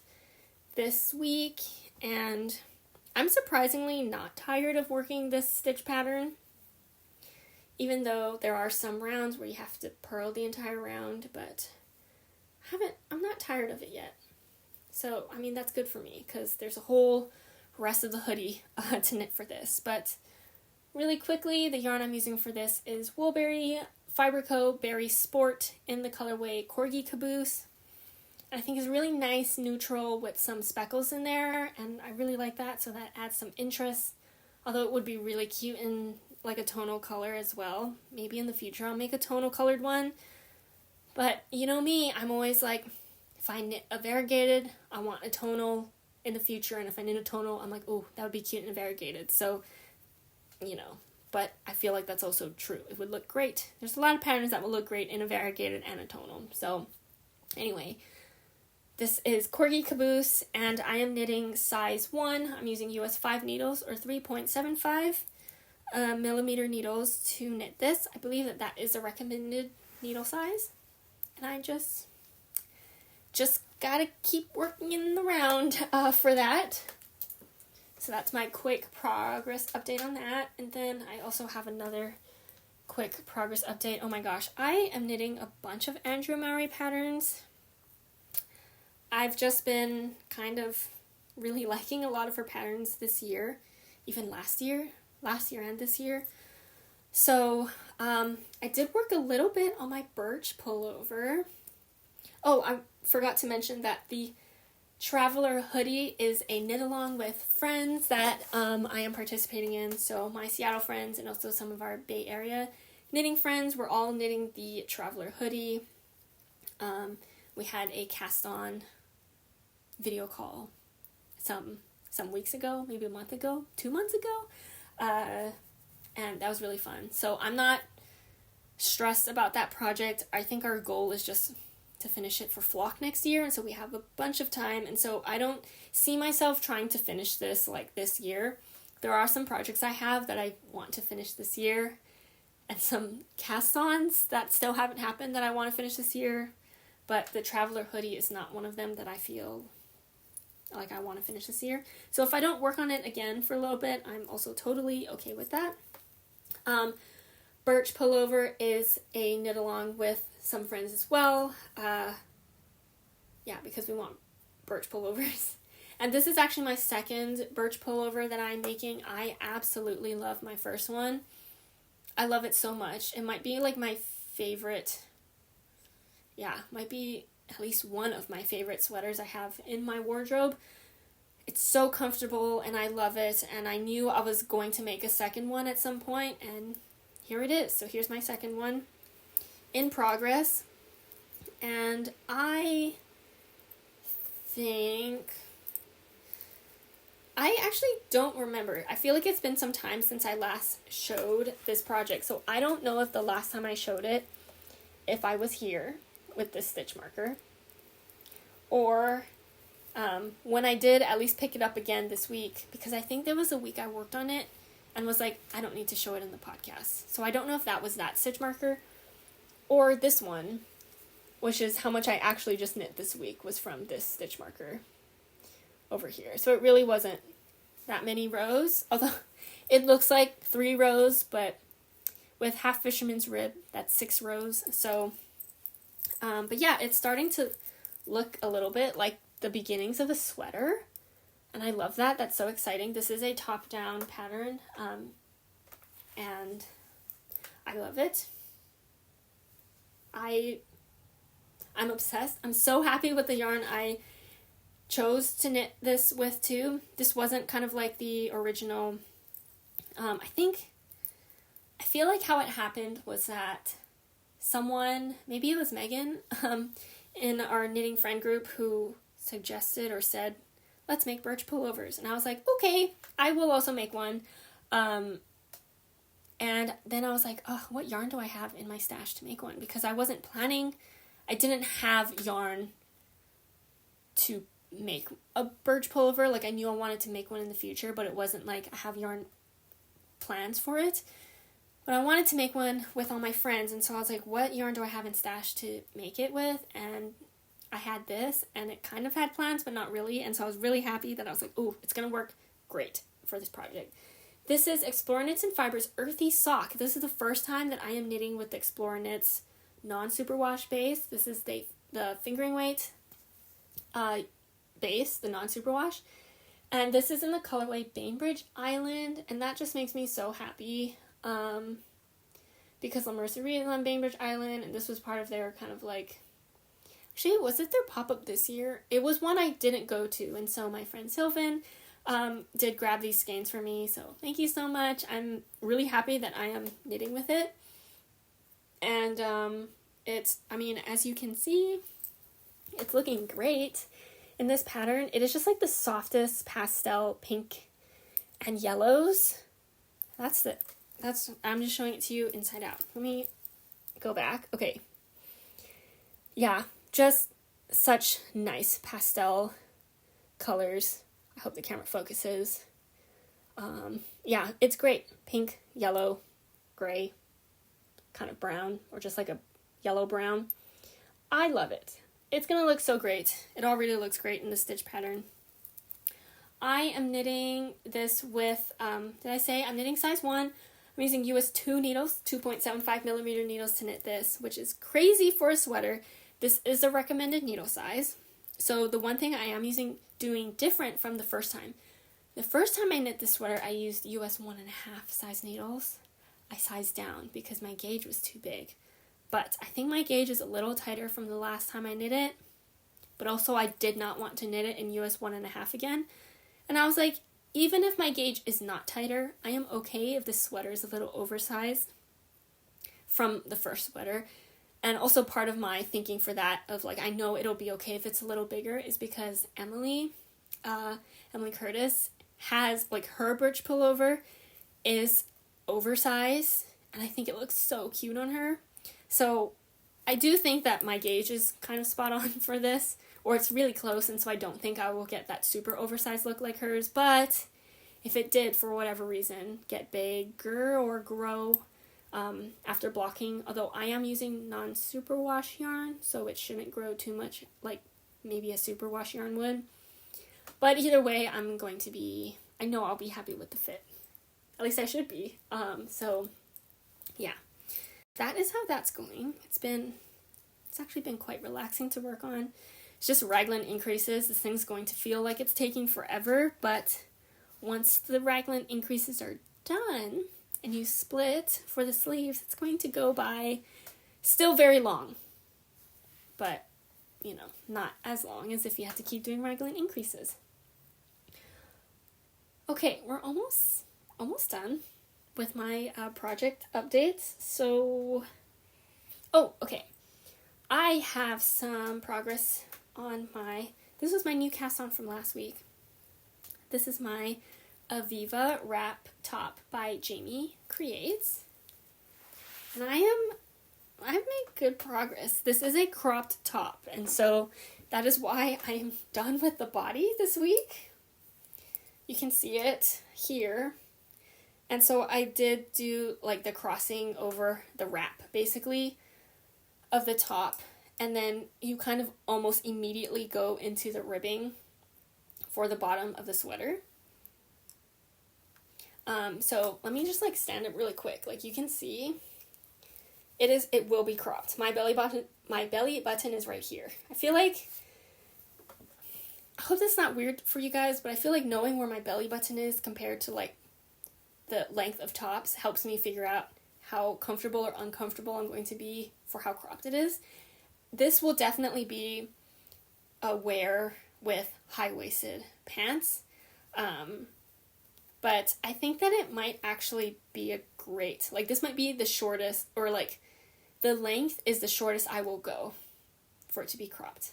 this week, and I'm surprisingly not tired of working this stitch pattern, even though there are some rounds where you have to purl the entire round, but I'm not tired of it yet. So, I mean, that's good for me, because there's a whole rest of the hoodie to knit for this. But really quickly, the yarn I'm using for this is Woolberry Fiberco Berry Sport in the colorway Corgi Caboose. I think is really nice, neutral with some speckles in there, and I really like that, so that adds some interest. Although it would be really cute in like a tonal color as well. Maybe in the future I'll make a tonal colored one. But you know me, I'm always like, if I knit a variegated, I want a tonal in the future, and if I knit a tonal, I'm like, oh, that would be cute in a variegated. So, you know, but I feel like that's also true. It would look great. There's a lot of patterns that will look great in a variegated and a tonal. So, anyway. This is Corgi Caboose, and I am knitting size 1. I'm using US 5 needles, or 3.75 millimeter needles to knit this. I believe that is a recommended needle size, and I just gotta keep working in the round for that. So that's my quick progress update on that, and then I also have another quick progress update. Oh my gosh, I am knitting a bunch of Andrea Mowry patterns. I've just been kind of really liking a lot of her patterns this year, even last year and this year. So, I did work a little bit on my birch pullover. Oh, I forgot to mention that the Traveler hoodie is a knit along with friends that I am participating in. So my Seattle friends and also some of our Bay Area knitting friends, we're all knitting the Traveler hoodie. We had a cast on video call some some weeks ago, maybe a month ago, 2 months ago. And that was really fun. So I'm not stressed about that project. I think our goal is just to finish it for flock next year, and so we have a bunch of time, and so I don't see myself trying to finish this like this year. There are some projects I have that I want to finish this year, and some cast-ons that still haven't happened that I want to finish this year, but the Traveler hoodie is not one of them that I feel like I want to finish this year. So if I don't work on it again for a little bit, I'm also totally okay with that. Birch pullover is a knit along with some friends as well. Yeah, because we want birch pullovers. And this is actually my second birch pullover that I'm making. I absolutely love my first one. I love it so much. It might be like my favorite, might be at least one of my favorite sweaters I have in my wardrobe. It's so comfortable and I love it, and I knew I was going to make a second one at some point, and here it is. So here's my second one in progress, and I think I actually don't remember. I feel like it's been some time since I last showed this project, so I don't know if the last time I showed it, if I was here with this stitch marker, or when I did at least pick it up again this week, because I think there was a week I worked on it and was like, I don't need to show it in the podcast. So I don't know if that was that stitch marker or this one, which is how much I actually just knit this week, was from this stitch marker over here. So it really wasn't that many rows, although it looks like 3 rows, but with half fisherman's rib, that's 6 rows. So, but yeah, it's starting to look a little bit like the beginnings of a sweater. And I love that. That's so exciting. This is a top-down pattern, and I love it. I'm obsessed. I'm so happy with the yarn I chose to knit this with, too. This wasn't kind of like the original. I feel like how it happened was that someone, maybe it was Megan, in our knitting friend group, who suggested or said, let's make birch pullovers. And I was like, okay, I will also make one. And then I was like, oh, what yarn do I have in my stash to make one? Because I wasn't planning, I didn't have yarn to make a birch pullover. Like, I knew I wanted to make one in the future, but it wasn't like I have yarn plans for it. But I wanted to make one with all my friends, and so I was like, what yarn do I have in stash to make it with? And I had this, and it kind of had plans, but not really, and so I was really happy that I was like, oh, it's going to work great for this project. This is Explorer Knits and Fibers Earthy Sock. This is the first time that I am knitting with the Explorer Knits non-superwash base. This is the fingering weight base, the non-superwash, and this is in the colorway Bainbridge Island, and that just makes me so happy, because La Merceria is on Bainbridge Island, and this was part of their kind of like, actually, was it their pop-up this year? It was one I didn't go to, and so my friend Sylvan did grab these skeins for me, so thank you so much. I'm really happy that I am knitting with it, and as you can see, it's looking great. In this pattern, it is just like the softest pastel pink and yellows. I'm just showing it to you inside out. Let me go back. Okay. Yeah, just such nice pastel colors. I hope the camera focuses. Yeah, it's great. Pink, yellow, gray, kind of brown, or just like a yellow brown. I love it. It's going to look so great. It already looks great in the stitch pattern. I am knitting this with, I'm knitting size 1. I'm using US 2 needles, 2.75 millimeter needles to knit this, which is crazy for a sweater. This is a recommended needle size. So the one thing I am doing different from the first time. The first time I knit this sweater, I used US 1.5 size needles. I sized down because my gauge was too big. But I think my gauge is a little tighter from the last time I knit it. But also I did not want to knit it in US 1.5 again. And I was like, even if my gauge is not tighter, I am okay if the sweater is a little oversized from the first sweater. And also part of my thinking for that of like, I know it'll be okay if it's a little bigger, is because Emily Emily Curtis has, like, her birch pullover is oversized, and I think it looks so cute on her. So I do think that my gauge is kind of spot on for this, or it's really close, and so I don't think I will get that super oversized look like hers, but if it did, for whatever reason, get bigger or grow after blocking, although I am using non-superwash yarn, so it shouldn't grow too much like maybe a superwash yarn would. But either way, I know I'll be happy with the fit. At least I should be. So yeah, that is how that's going. It's actually been quite relaxing to work on. It's just raglan increases. This thing's going to feel like it's taking forever, but once the raglan increases are done and you split for the sleeves, it's going to go by still very long, but not as long as if you had to keep doing raglan increases. Okay, we're almost done with my project updates. So, okay. I have some progress on this was my new cast on from last week. This is my Aviva wrap top by Jamie Creates. And I've made good progress. This is a cropped top, and so that is why I am done with the body this week. You can see it here. And so I did do like the crossing over the wrap, basically, of the top. And then you kind of almost immediately go into the ribbing for the bottom of the sweater. So let me just like stand up really quick. Like you can see, it will be cropped. My belly button is right here. I hope that's not weird for you guys, but I feel like knowing where my belly button is compared to like the length of tops helps me figure out how comfortable or uncomfortable I'm going to be for how cropped it is. This will definitely be a wear with high-waisted pants. But I think that it might actually be this might be the shortest, or like the length is the shortest I will go for it to be cropped.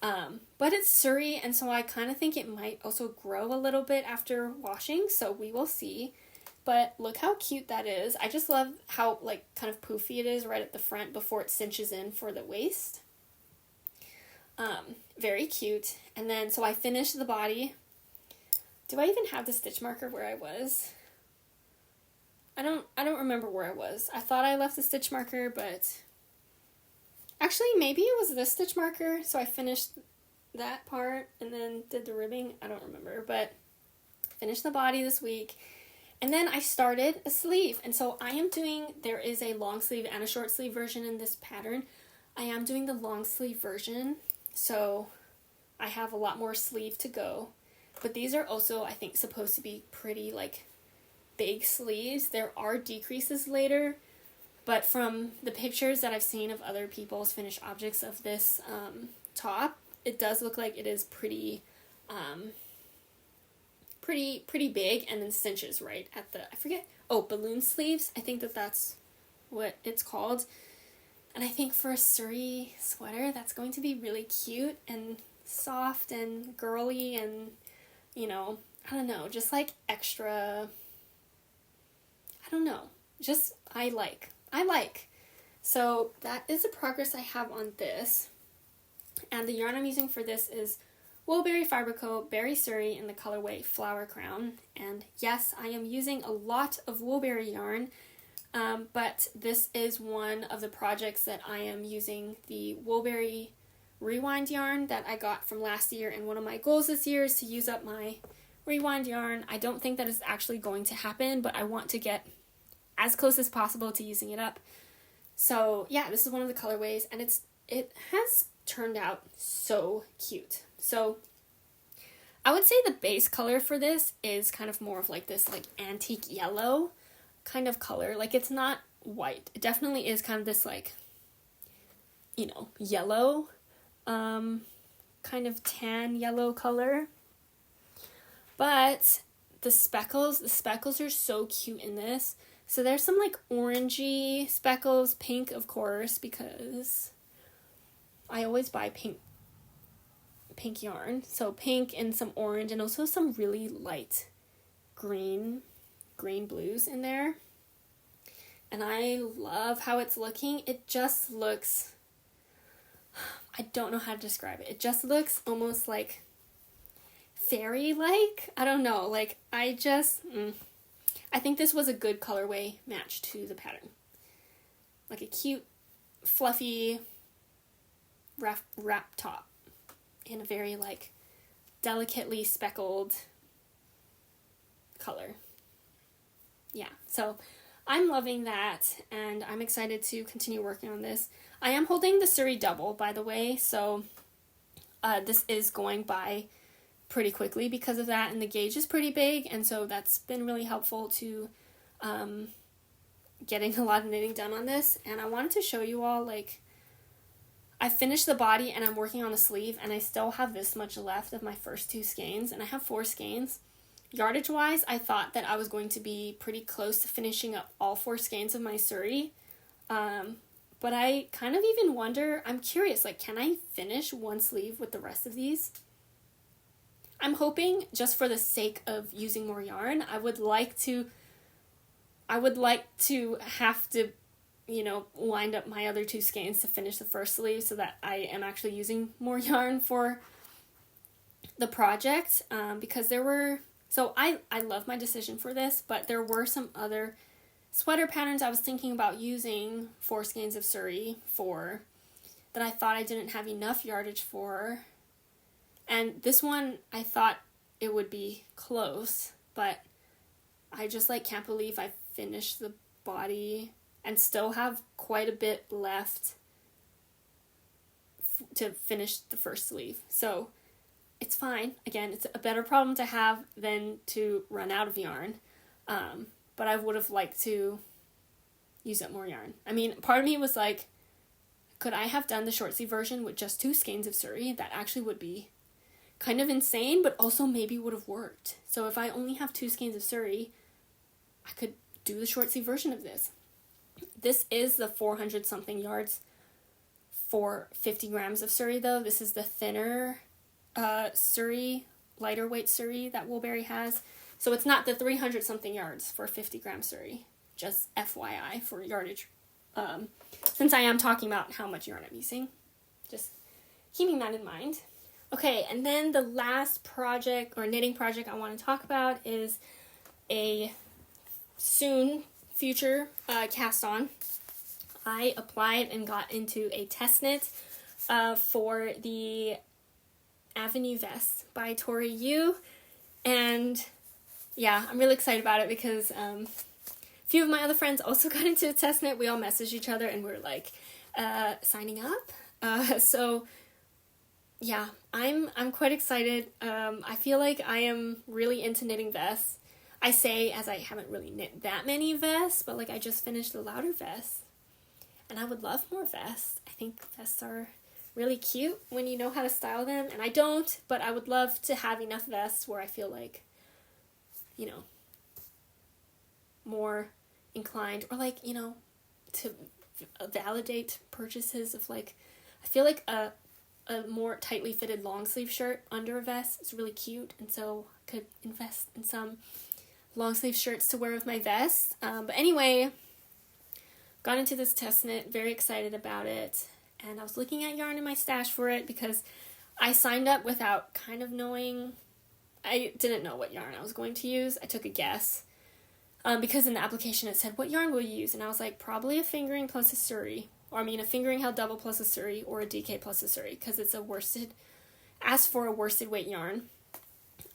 But it's Suri, and so I kind of think it might also grow a little bit after washing, so we will see. But look how cute that is. I just love how like kind of poofy it is right at the front before it cinches in for the waist. Very cute. And then, so I finished the body. Do I even have the stitch marker where I was? I don't remember where I was. I thought I left the stitch marker, but actually maybe it was this stitch marker. So I finished that part and then did the ribbing. I don't remember, but finished the body this week. And then I started a sleeve. And so there is a long sleeve and a short sleeve version in this pattern. I am doing the long sleeve version. So I have a lot more sleeve to go. But these are also, I think, supposed to be pretty, like, big sleeves. There are decreases later. But from the pictures that I've seen of other people's finished objects of this top, it does look like it is pretty big, and then cinches right at balloon sleeves. I think that's what it's called. And I think for a Suri sweater, that's going to be really cute and soft and girly and, I don't know, just like extra, I don't know, just I like. So that is the progress I have on this. And the yarn I'm using for this is Woolberry Fiber Co. Berry Suri in the colorway Flower Crown. And yes, I am using a lot of Woolberry yarn, but this is one of the projects that I am using the Woolberry Rewind yarn that I got from last year, and one of my goals this year is to use up my Rewind yarn. I don't think that is actually going to happen, but I want to get as close as possible to using it up. So yeah, this is one of the colorways, and it has turned out so cute. So I would say the base color for this is kind of more of like this like antique yellow kind of color. Like it's not white. It definitely is kind of this like, yellow, kind of tan yellow color. But the speckles are so cute in this. So there's some like orangey speckles, pink of course, because I always buy pink yarn. So pink and some orange and also some really light green blues in there. And I love how it's looking. It just looks, I don't know how to describe it. It just looks almost like fairy-like. I don't know. Like, I think this was a good colorway match to the pattern. Like a cute, fluffy wrap top in a very, like, delicately speckled color. Yeah, so I'm loving that, and I'm excited to continue working on this. I am holding the Suri double, by the way, so this is going by pretty quickly because of that, and the gauge is pretty big, and so that's been really helpful to getting a lot of knitting done on this. And I wanted to show you all, like, I finished the body and I'm working on the sleeve, and I still have this much left of my first 2 skeins, and I have 4 skeins. Yardage wise, I thought that I was going to be pretty close to finishing up all 4 skeins of my Suri, but I kind of even wonder, I'm curious, like, can I finish one sleeve with the rest of these? I'm hoping, just for the sake of using more yarn, I would like to have to, you know, wind up my other 2 skeins to finish the first sleeve so that I am actually using more yarn for the project, because there were, so I love my decision for this, but there were some other sweater patterns I was thinking about using 4 skeins of Suri for that I thought I didn't have enough yardage for. And this one, I thought it would be close, but I just, like, can't believe I finished the body and still have quite a bit left to finish the first sleeve. So it's fine. Again, it's a better problem to have than to run out of yarn. But I would have liked to use up more yarn. I mean, part of me was like, could I have done the short sleeve version with just 2 skeins of Suri? That actually would be kind of insane, but also maybe would have worked. So if I only have 2 skeins of Suri, I could do the short sleeve version of this. This is the 400 something yards for 50 grams of Suri, though. This is the thinner Suri, lighter weight Suri that Woolberry has. So it's not the 300 something yards for 50 gram Suri. Just FYI for yardage. Since I am talking about how much yarn I'm using. Just keeping that in mind. Okay, and then the last project or knitting project I want to talk about is a soon future cast on. I applied and got into a test knit for the Avenue Vest by Tori Yu, and yeah, I'm really excited about it because a few of my other friends also got into a test knit. We all messaged each other and we're like signing up. So yeah, I'm quite excited. I feel like I am really into knitting vests. I say as I haven't really knit that many vests, but like I just finished the Lauder vest, and I would love more vests. I think vests are really cute when you know how to style them, and I don't, but I would love to have enough vests where I feel like, you know, more inclined, or like, you know, to validate purchases of, like, I feel like a more tightly fitted long sleeve shirt under a vest is really cute, and so I could invest in some long sleeve shirts to wear with my vest. But anyway, got into this test knit, very excited about it, and I was looking at yarn in my stash for it because I signed up without kind of knowing, I didn't know what yarn I was going to use. I took a guess because in the application it said, what yarn will you use? And I was like, probably a fingering plus a Suri, or I mean a fingering held double plus a Suri, or a DK plus a Suri, because it's a worsted, asked for a worsted weight yarn.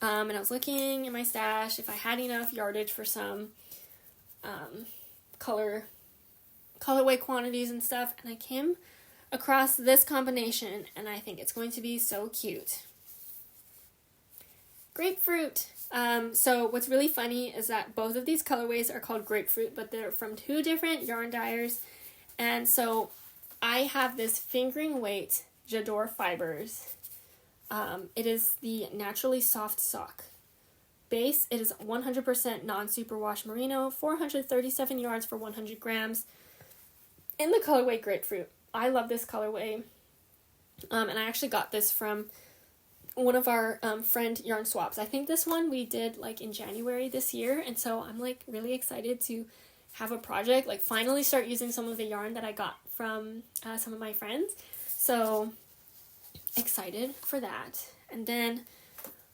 And I was looking in my stash if I had enough yardage for some colorway quantities and stuff, and I came across this combination, and I think it's going to be so cute. Grapefruit. So what's really funny is that both of these colorways are called grapefruit, but they're from 2 different yarn dyers. And so I have this fingering weight J'adore fibers. It is the Naturally Soft Sock base. It is 100% non-superwash merino, 437 yards for 100 grams, in the colorway grapefruit. I love this colorway, and I actually got this from one of our friend yarn swaps. I think this one we did like in January this year, and so I'm like really excited to have a project, like finally start using some of the yarn that I got from some of my friends. So excited for that. And then,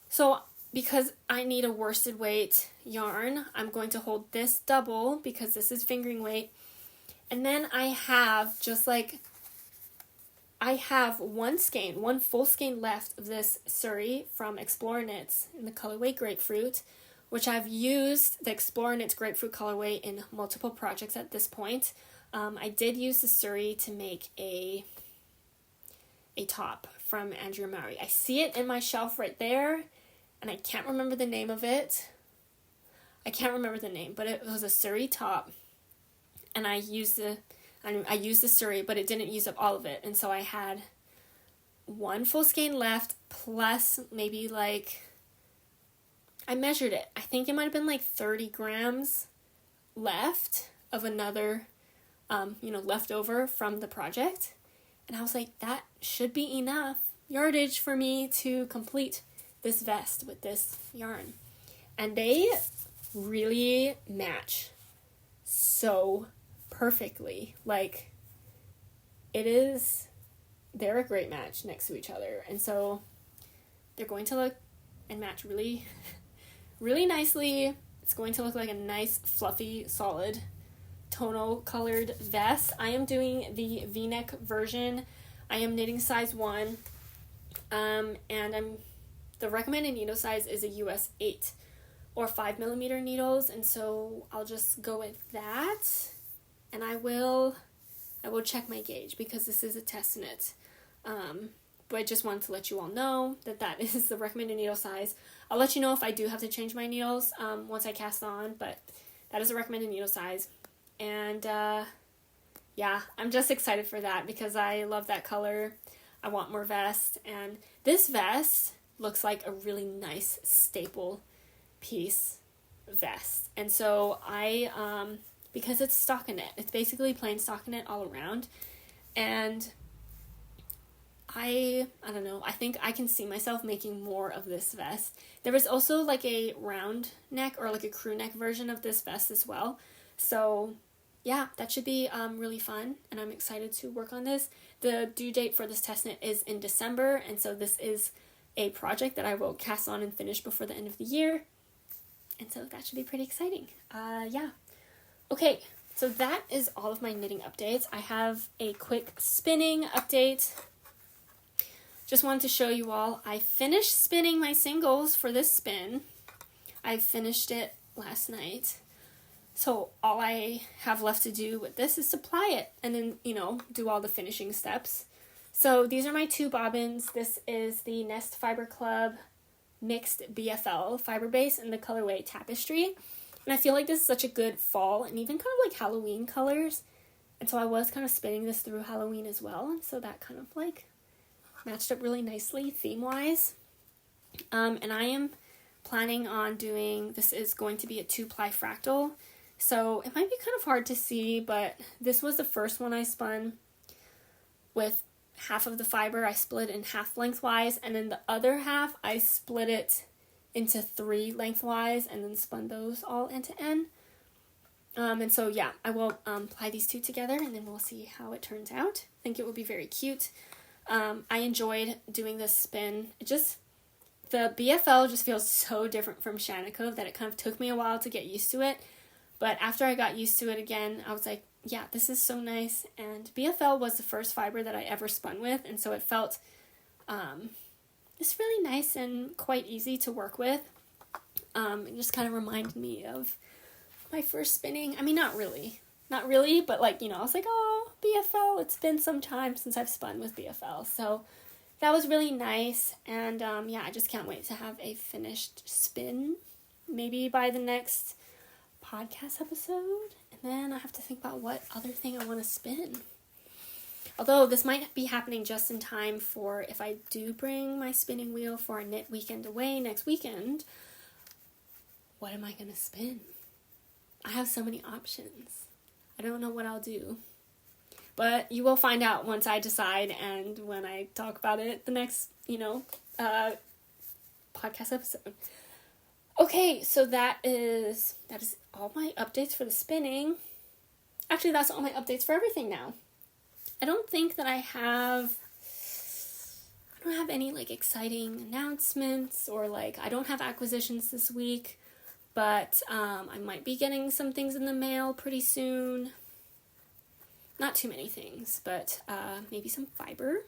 so because I need a worsted weight yarn, I'm going to hold this double because this is fingering weight. And then I have one full skein left of this Suri from Explorer Knits in the colorway Grapefruit, which I've used the Explorer Knits Grapefruit colorway in multiple projects at this point. I did use the Suri to make a top from Andrea Mowry. I see it in my shelf right there, and I can't remember the name of it. I can't remember the name, but it was a Suri top, and I used the Suri, but it didn't use up all of it, and so I had one full skein left, plus maybe like, I measured it, I think it might have been like 30 grams left of another, left over from the project, and I was like, that should be enough yardage for me to complete this vest with this yarn. And they really match so perfectly. Like, they're a great match next to each other. And so they're going to look and match really, really nicely. It's going to look like a nice, fluffy, solid, tonal colored vest. I am doing the V-neck version. I am knitting size 1. And the recommended needle size is a US 8 or 5mm needles. And so I'll just go with that. And I will check my gauge because this is a test knit. But I just wanted to let you all know that is the recommended needle size. I'll let you know if I do have to change my needles once I cast on, but that is the recommended needle size. And yeah, I'm just excited for that because I love that color. I want more vest, and this vest looks like a really nice staple piece vest. And so I because it's stockinette. It's basically plain stockinette all around. And I don't know, I think I can see myself making more of this vest. There was also like a round neck or like a crew neck version of this vest as well. So yeah, that should be really fun, and I'm excited to work on this. The due date for this test knit is in December, and so this is a project that I will cast on and finish before the end of the year. And so that should be pretty exciting. Yeah. Okay, so that is all of my knitting updates. I have a quick spinning update. Just wanted to show you all, I finished spinning my singles for this spin. I finished it last night. So all I have left to do with this is to ply it and then, do all the finishing steps. So these are my 2 bobbins. This is the Nest Fiber Club Mixed BFL fiber base in the colorway Tapestry. And I feel like this is such a good fall and even kind of like Halloween colors. And so I was kind of spinning this through Halloween as well. And so that kind of like matched up really nicely theme-wise. And I am planning on this is going to be a 2-ply fractal. So it might be kind of hard to see, but this was the first one I spun with half of the fiber. I split in half lengthwise, and then the other half I split it into 3 lengthwise and then spun those all end to end. And so yeah, I will ply these 2 together and then we'll see how it turns out. I think it will be very cute. I enjoyed doing this spin. The BFL just feels so different from Shaniko that it kind of took me a while to get used to it. But after I got used to it again, I was like, yeah, this is so nice. And BFL was the first fiber that I ever spun with, and so it felt just really nice and quite easy to work with. It just kind of reminded me of my first spinning. I mean, not really, but like, I was like, oh, BFL, it's been some time since I've spun with BFL. So that was really nice. And yeah, I just can't wait to have a finished spin, maybe by the next podcast episode. And then I have to think about what other thing I want to spin. Although this might be happening just in time for if I do bring my spinning wheel for a knit weekend away next weekend. What am I going to spin? I have so many options. I don't know what I'll do. But you will find out once I decide and when I talk about it the next, podcast episode. Okay, so that is all my updates for the spinning. Actually, that's all my updates for everything now. I don't think that I don't have any, like, exciting announcements, or, like, I don't have acquisitions this week, but, I might be getting some things in the mail pretty soon. Not too many things, but, maybe some fiber.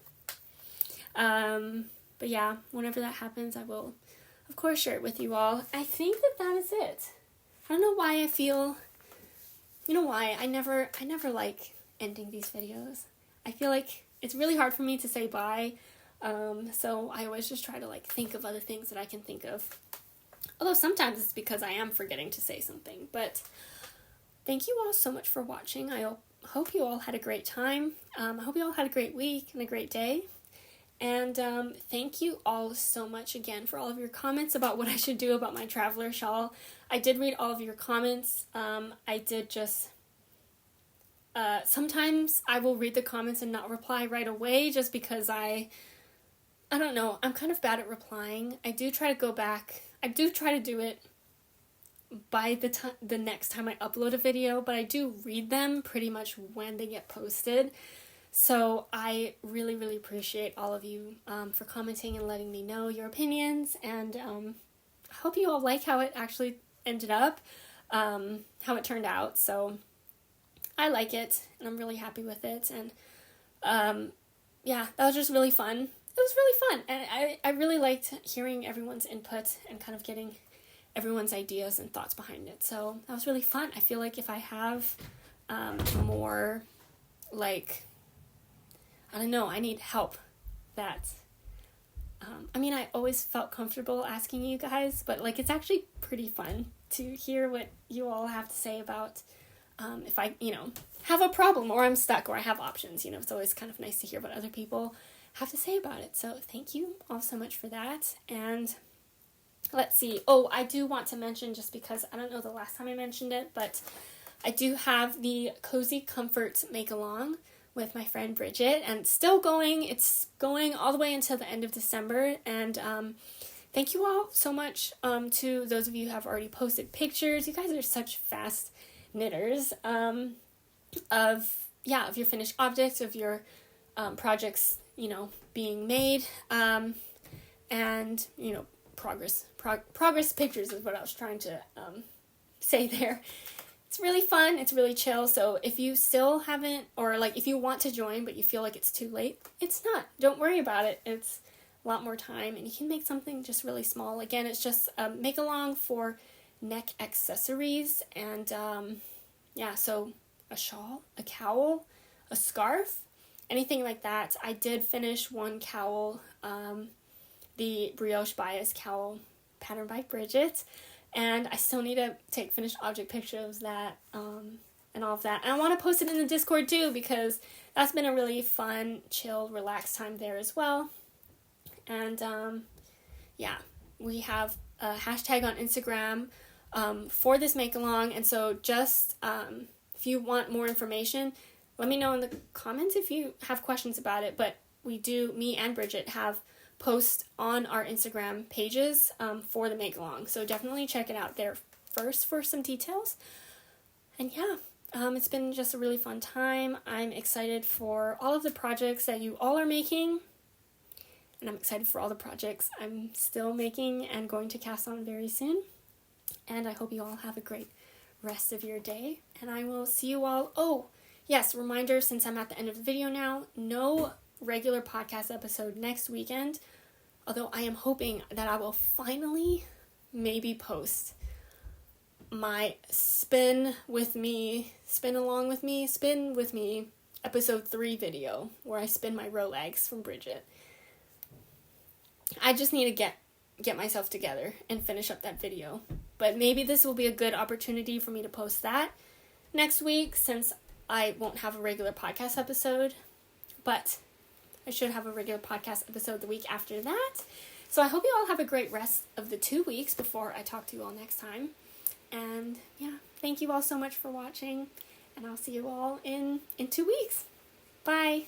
But yeah, whenever that happens, I will, of course, share it with you all. I think that is it. I don't know why I feel, you know why, I never like ending these videos. I feel like it's really hard for me to say bye, so I always just try to, like, think of other things that I can think of. Although sometimes it's because I am forgetting to say something, but thank you all so much for watching. I hope you all had a great time. I hope you all had a great week and a great day. And thank you all so much again for all of your comments about what I should do about my traveler shawl. I did read all of your comments. I did just... sometimes I will read the comments and not reply right away just because I don't know, I'm kind of bad at replying. I do try to go back. I do try to do it by the next time I upload a video, but I do read them pretty much when they get posted. So I really, really appreciate all of you for commenting and letting me know your opinions, and I hope you all like how it actually ended up, how it turned out. So I like it, and I'm really happy with it, and yeah, that was just really fun. It was really fun, and I really liked hearing everyone's input and kind of getting everyone's ideas and thoughts behind it. So that was really fun. I feel like if I have more, like, I don't know, I need help. I mean, I always felt comfortable asking you guys, but, like, it's actually pretty fun to hear what you all have to say about if I, have a problem, or I'm stuck, or I have options. It's always kind of nice to hear what other people have to say about it. So thank you all so much for that. And let's see. Oh, I do want to mention, just because I don't know the last time I mentioned it, but I do have the Cozy Comfort make-along with my friend Bridget, and it's still going. It's going all the way until the end of December, and thank you all so much to those of you who have already posted pictures. You guys are such fast knitters of your finished objects, of your projects, being made, and, progress pictures is what I was trying to say there. It's really fun. It's really chill. So if you still haven't, or, like, if you want to join but you feel like it's too late, it's not. Don't worry about it. It's a lot more time, and you can make something just really small. Again, it's just make along for neck accessories, and so a shawl, a cowl, a scarf, anything like that. I did finish one cowl, the brioche bias cowl patterned by Bridget. And I still need to take finished object pictures of that, and all of that. And I want to post it in the Discord too, because that's been a really fun, chill, relaxed time there as well. And, we have a hashtag on Instagram for this make-along. And so just, if you want more information, let me know in the comments if you have questions about it. But me and Bridget have post on our Instagram pages for the make-along. So definitely check it out there first for some details. And it's been just a really fun time. I'm excited for all of the projects that you all are making. And I'm excited for all the projects I'm still making and going to cast on very soon. And I hope you all have a great rest of your day. And I will see you all. Oh, yes, reminder, since I'm at the end of the video now, no regular podcast episode next weekend, although I am hoping that I will finally maybe post my spin with me episode 3 video, where I spin my row legs from Bridget. I just need to get myself together and finish up that video, but maybe this will be a good opportunity for me to post that next week, since I won't have a regular podcast episode, but I should have a regular podcast episode the week after that. So I hope you all have a great rest of the 2 weeks before I talk to you all next time. And thank you all so much for watching, and I'll see you all in 2 weeks. Bye.